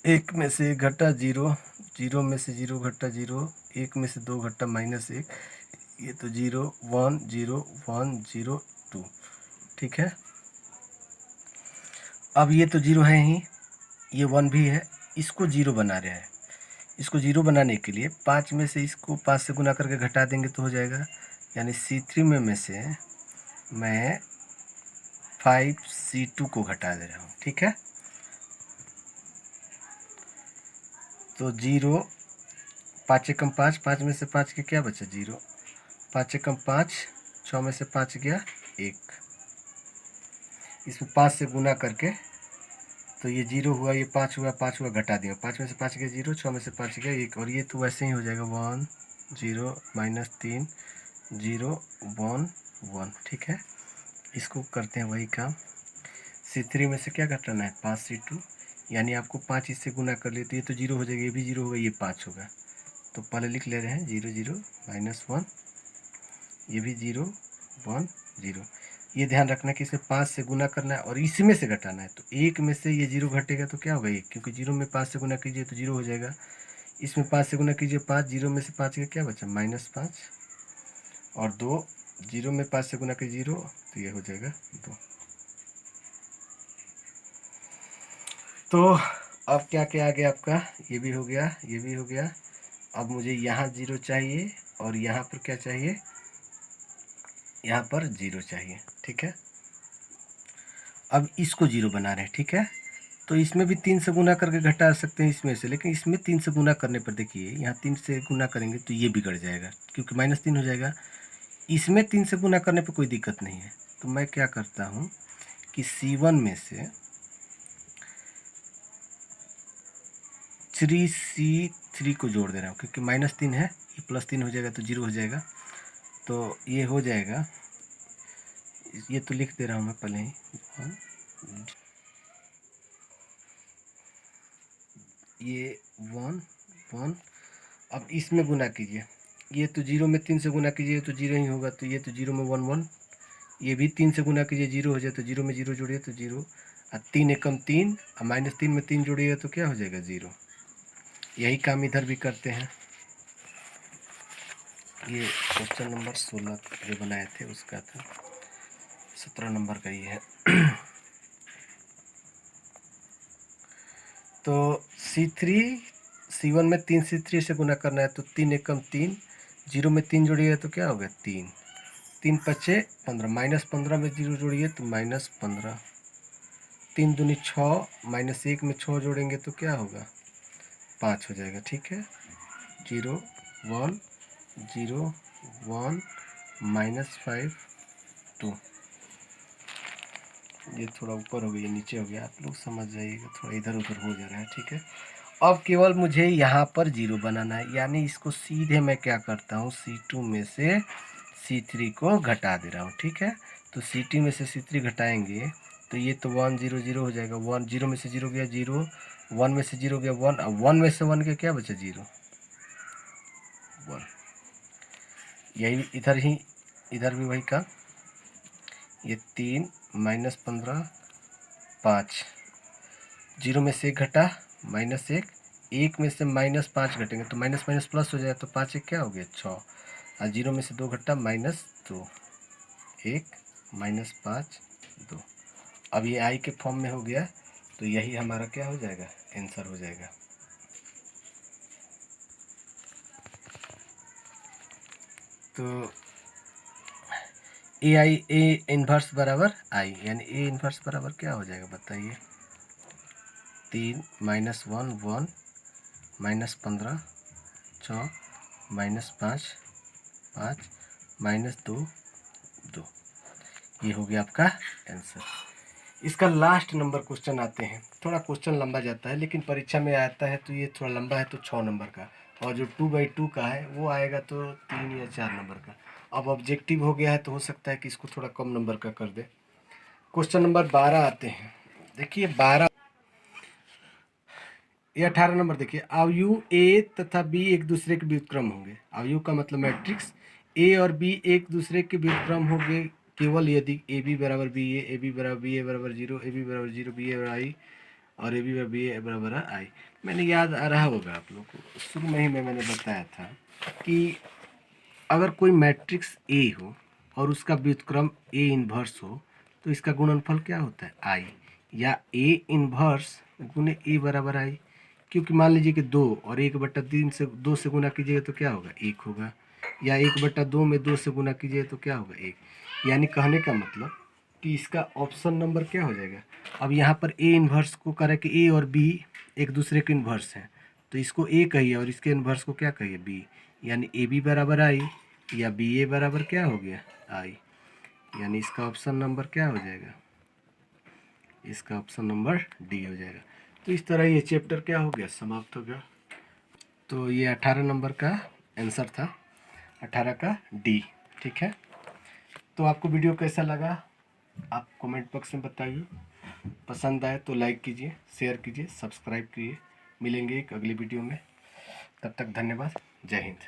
1 में से 1 घटा 0, 0 में से 0 घटा 0, 1 में से 2 घटा -1, ये तो 0 1 0 1 0 2। ठीक है, अब ये तो 0 है ही, ये 1 भी है, इसको 0 बना रहे हैं। इसको 0 बनाने के लिए 5 में से इसको 5 से गुना करके घटा देंगे तो हो जाएगा, यानी C3 में से मैं 5 C2 को घटा दे रहा हूँ। ठीक है, तो 0 5 एकम 5, 5 में से 5 के क्या बचा 0, 5 एकम 5, 6 में से 5 गया 1, इसमें 5 से गुना करके तो ये 0 हुआ, ये 5 हुआ, 5 हुआ घटा दिया, 5 में से 5 गया 0, 6 में से 5 गया 1, और ये तो वैसे ही हो जाएगा 1 0 -3 0 1 1। ठीक है, इसको करते हैं वही काम, C3 में से क्या घटाना है 5 C2, यानी आपको 5 इससे गुना कर लिए तो ये तो 0 हो जाएगा, ये भी 0 होगा, ये 5 होगा, तो पहले लिख ले रहे हैं 0 0 -1, ये भी 0 1 0। ये ध्यान रखना कि इसे 5 से गुना करना है और इसमें से घटाना है, तो 1 में से ये 0 घटेगा तो क्या होगा 1, क्योंकि 0 में 5 से गुना कीजिए तो 0 हो जाएगा, इसमें 5 से गुना कीजिए 5, 0 में से 5 का क्या बचा -5, और 2, 0 में 5 से गुना कीजिए 0, तो ये हो जाएगा 2। तो अब क्या क्या आ गया आपका, ये भी हो गया, ये भी हो गया। अब मुझे यहाँ 0 चाहिए और यहाँ पर क्या चाहिए, यहाँ पर 0 चाहिए। ठीक है, अब इसको 0 बना रहे हैं। ठीक है, तो इसमें भी 3 से गुना करके घटा सकते हैं इसमें से, लेकिन इसमें 3 से गुना करने पर देखिए यहाँ 3 से गुना करेंगे तो ये बिगड़ जाएगा, क्योंकि -3 हो जाएगा, इसमें 3 से गुना करने पे कोई दिक्कत नहीं है। तो मैं क्या करता हूँ कि C1 में से 3C3 को जोड़ दे रहा हूँ, क्योंकि -3 है, ये +3 हो जाएगा तो 0 हो जाएगा। तो ये हो जाएगा, ये तो लिख दे रहा हूँ मैं पहले ही, ये 1 1। अब इसमें गुना कीजिए, ये तो 0 में 3 से गुना कीजिए तो 0 ही होगा, तो ये तो 0 में 1 1। ये भी 3 से गुना कीजिए 0 हो जाए, तो 0 में 0 जोड़िए तो 0, और 3 एकम 3, और -3 में 3 जोड़िएगा तो क्या हो जाएगा 0। यही काम इधर भी करते हैं। ये क्वेश्चन नंबर 16 जो बनाए थे उसका था, 17 नंबर का ये है। तो C1 में 3C3 से गुना करना है, तो 3 एकम 3, 0 में 3 जोड़िएगा तो क्या होगा 3, 3 पचे 15, -15 में 0 जोड़िए तो -15, 3 दूनी 6, -1 में 6 जोड़ेंगे तो क्या होगा 5 हो जाएगा। ठीक है, 0 1 0 1 -5 2। ये थोड़ा ऊपर हो गया, नीचे हो गया, आप लोग समझ जाइएगा, थोड़ा इधर उधर हो जा रहा है। ठीक है, अब केवल मुझे यहाँ पर 0 बनाना है, यानी इसको सीधे मैं क्या करता हूँ, C2 में से C3 को घटा दे रहा हूँ। ठीक है, तो C2 में से C3 घटाएंगे तो ये तो 1 0 0 हो जाएगा, 1 0 में से 0 गया 0, 1 में से 0 गया 1, अब 1 में से 1 के क्या बचा 0 1। यही इधर भी वही का, ये 3 -15 5, 0 में से 1 घटा -1, 1 में से -5 घटेंगे तो माइनस माइनस प्लस हो जाएगा, तो 5 1 क्या हो गया 6, और 0 में से 2 घटा -2, 1 -5 2। अब ये आई के फॉर्म में हो गया, तो यही हमारा क्या हो जाएगा, आंसर हो जाएगा। तो ए इन्वर्स बराबर आई, यानी ए इन्वर्स बराबर क्या हो जाएगा बताइए, 3 -1 1 -15 6 -5 5 -2 2। ये हो गया आपका आंसर। इसका लास्ट नंबर क्वेश्चन आते हैं, थोड़ा क्वेश्चन लंबा जाता है, लेकिन परीक्षा में आता है तो ये थोड़ा लंबा है, तो 6 नंबर का, और जो 2/2 का है वो आएगा तो 3 या 4 नंबर का। अब ऑब्जेक्टिव हो गया है तो हो सकता है कि इसको थोड़ा कम नंबर का कर दे। क्वेश्चन नंबर 12 आते हैं, देखिए 12 ये 18 नंबर देखिए, अवयु ए तथा बी एक दूसरे के व्युत्क्रम होंगे। अवयु का मतलब मैट्रिक्स, ए और बी एक दूसरे के व्युत्क्रम होंगे केवल यदि ए बी बराबर बी ए बराबर बी ए बराबर 0, ए बी बराबर 0, बी ए बराबर आई, और ए बी बराबर बी ए बराबर आई। मैंने याद आ रहा होगा आप लोग को, शुरू में ही मैंने बताया था कि अगर कोई मैट्रिक्स ए हो और उसका व्युत्क्रम ए इन्वर्स हो तो इसका गुणनफल क्या होता है आई, या ए इन्वर्स गुने ए बराबर आई। क्योंकि मान लीजिए कि 2 और 1/3 से 2 से गुना कीजिएगा तो क्या होगा 1 होगा, या 1/2 में 2 से गुना कीजिए तो क्या होगा 1। यानी कहने का मतलब कि इसका ऑप्शन नंबर क्या हो जाएगा। अब यहाँ पर ए इन्वर्स को करें कि ए और बी एक दूसरे के इन्वर्स हैं, तो इसको ए कहिए और इसके इन्वर्स को क्या कहिए बी, यानी ए बी बराबर आई, या बी ए बराबर क्या हो गया आई। यानी इसका ऑप्शन नंबर क्या हो जाएगा, इसका ऑप्शन नंबर डी हो जाएगा। तो इस तरह ये चैप्टर क्या हो गया, समाप्त हो गया। तो ये 18 नंबर का आंसर था, 18 का डी। ठीक है, तो आपको वीडियो कैसा लगा आप कमेंट बॉक्स में बताइए। पसंद आए तो लाइक कीजिए, शेयर कीजिए, सब्सक्राइब कीजिए। मिलेंगे एक अगली वीडियो में, तब तक धन्यवाद, जय हिंद।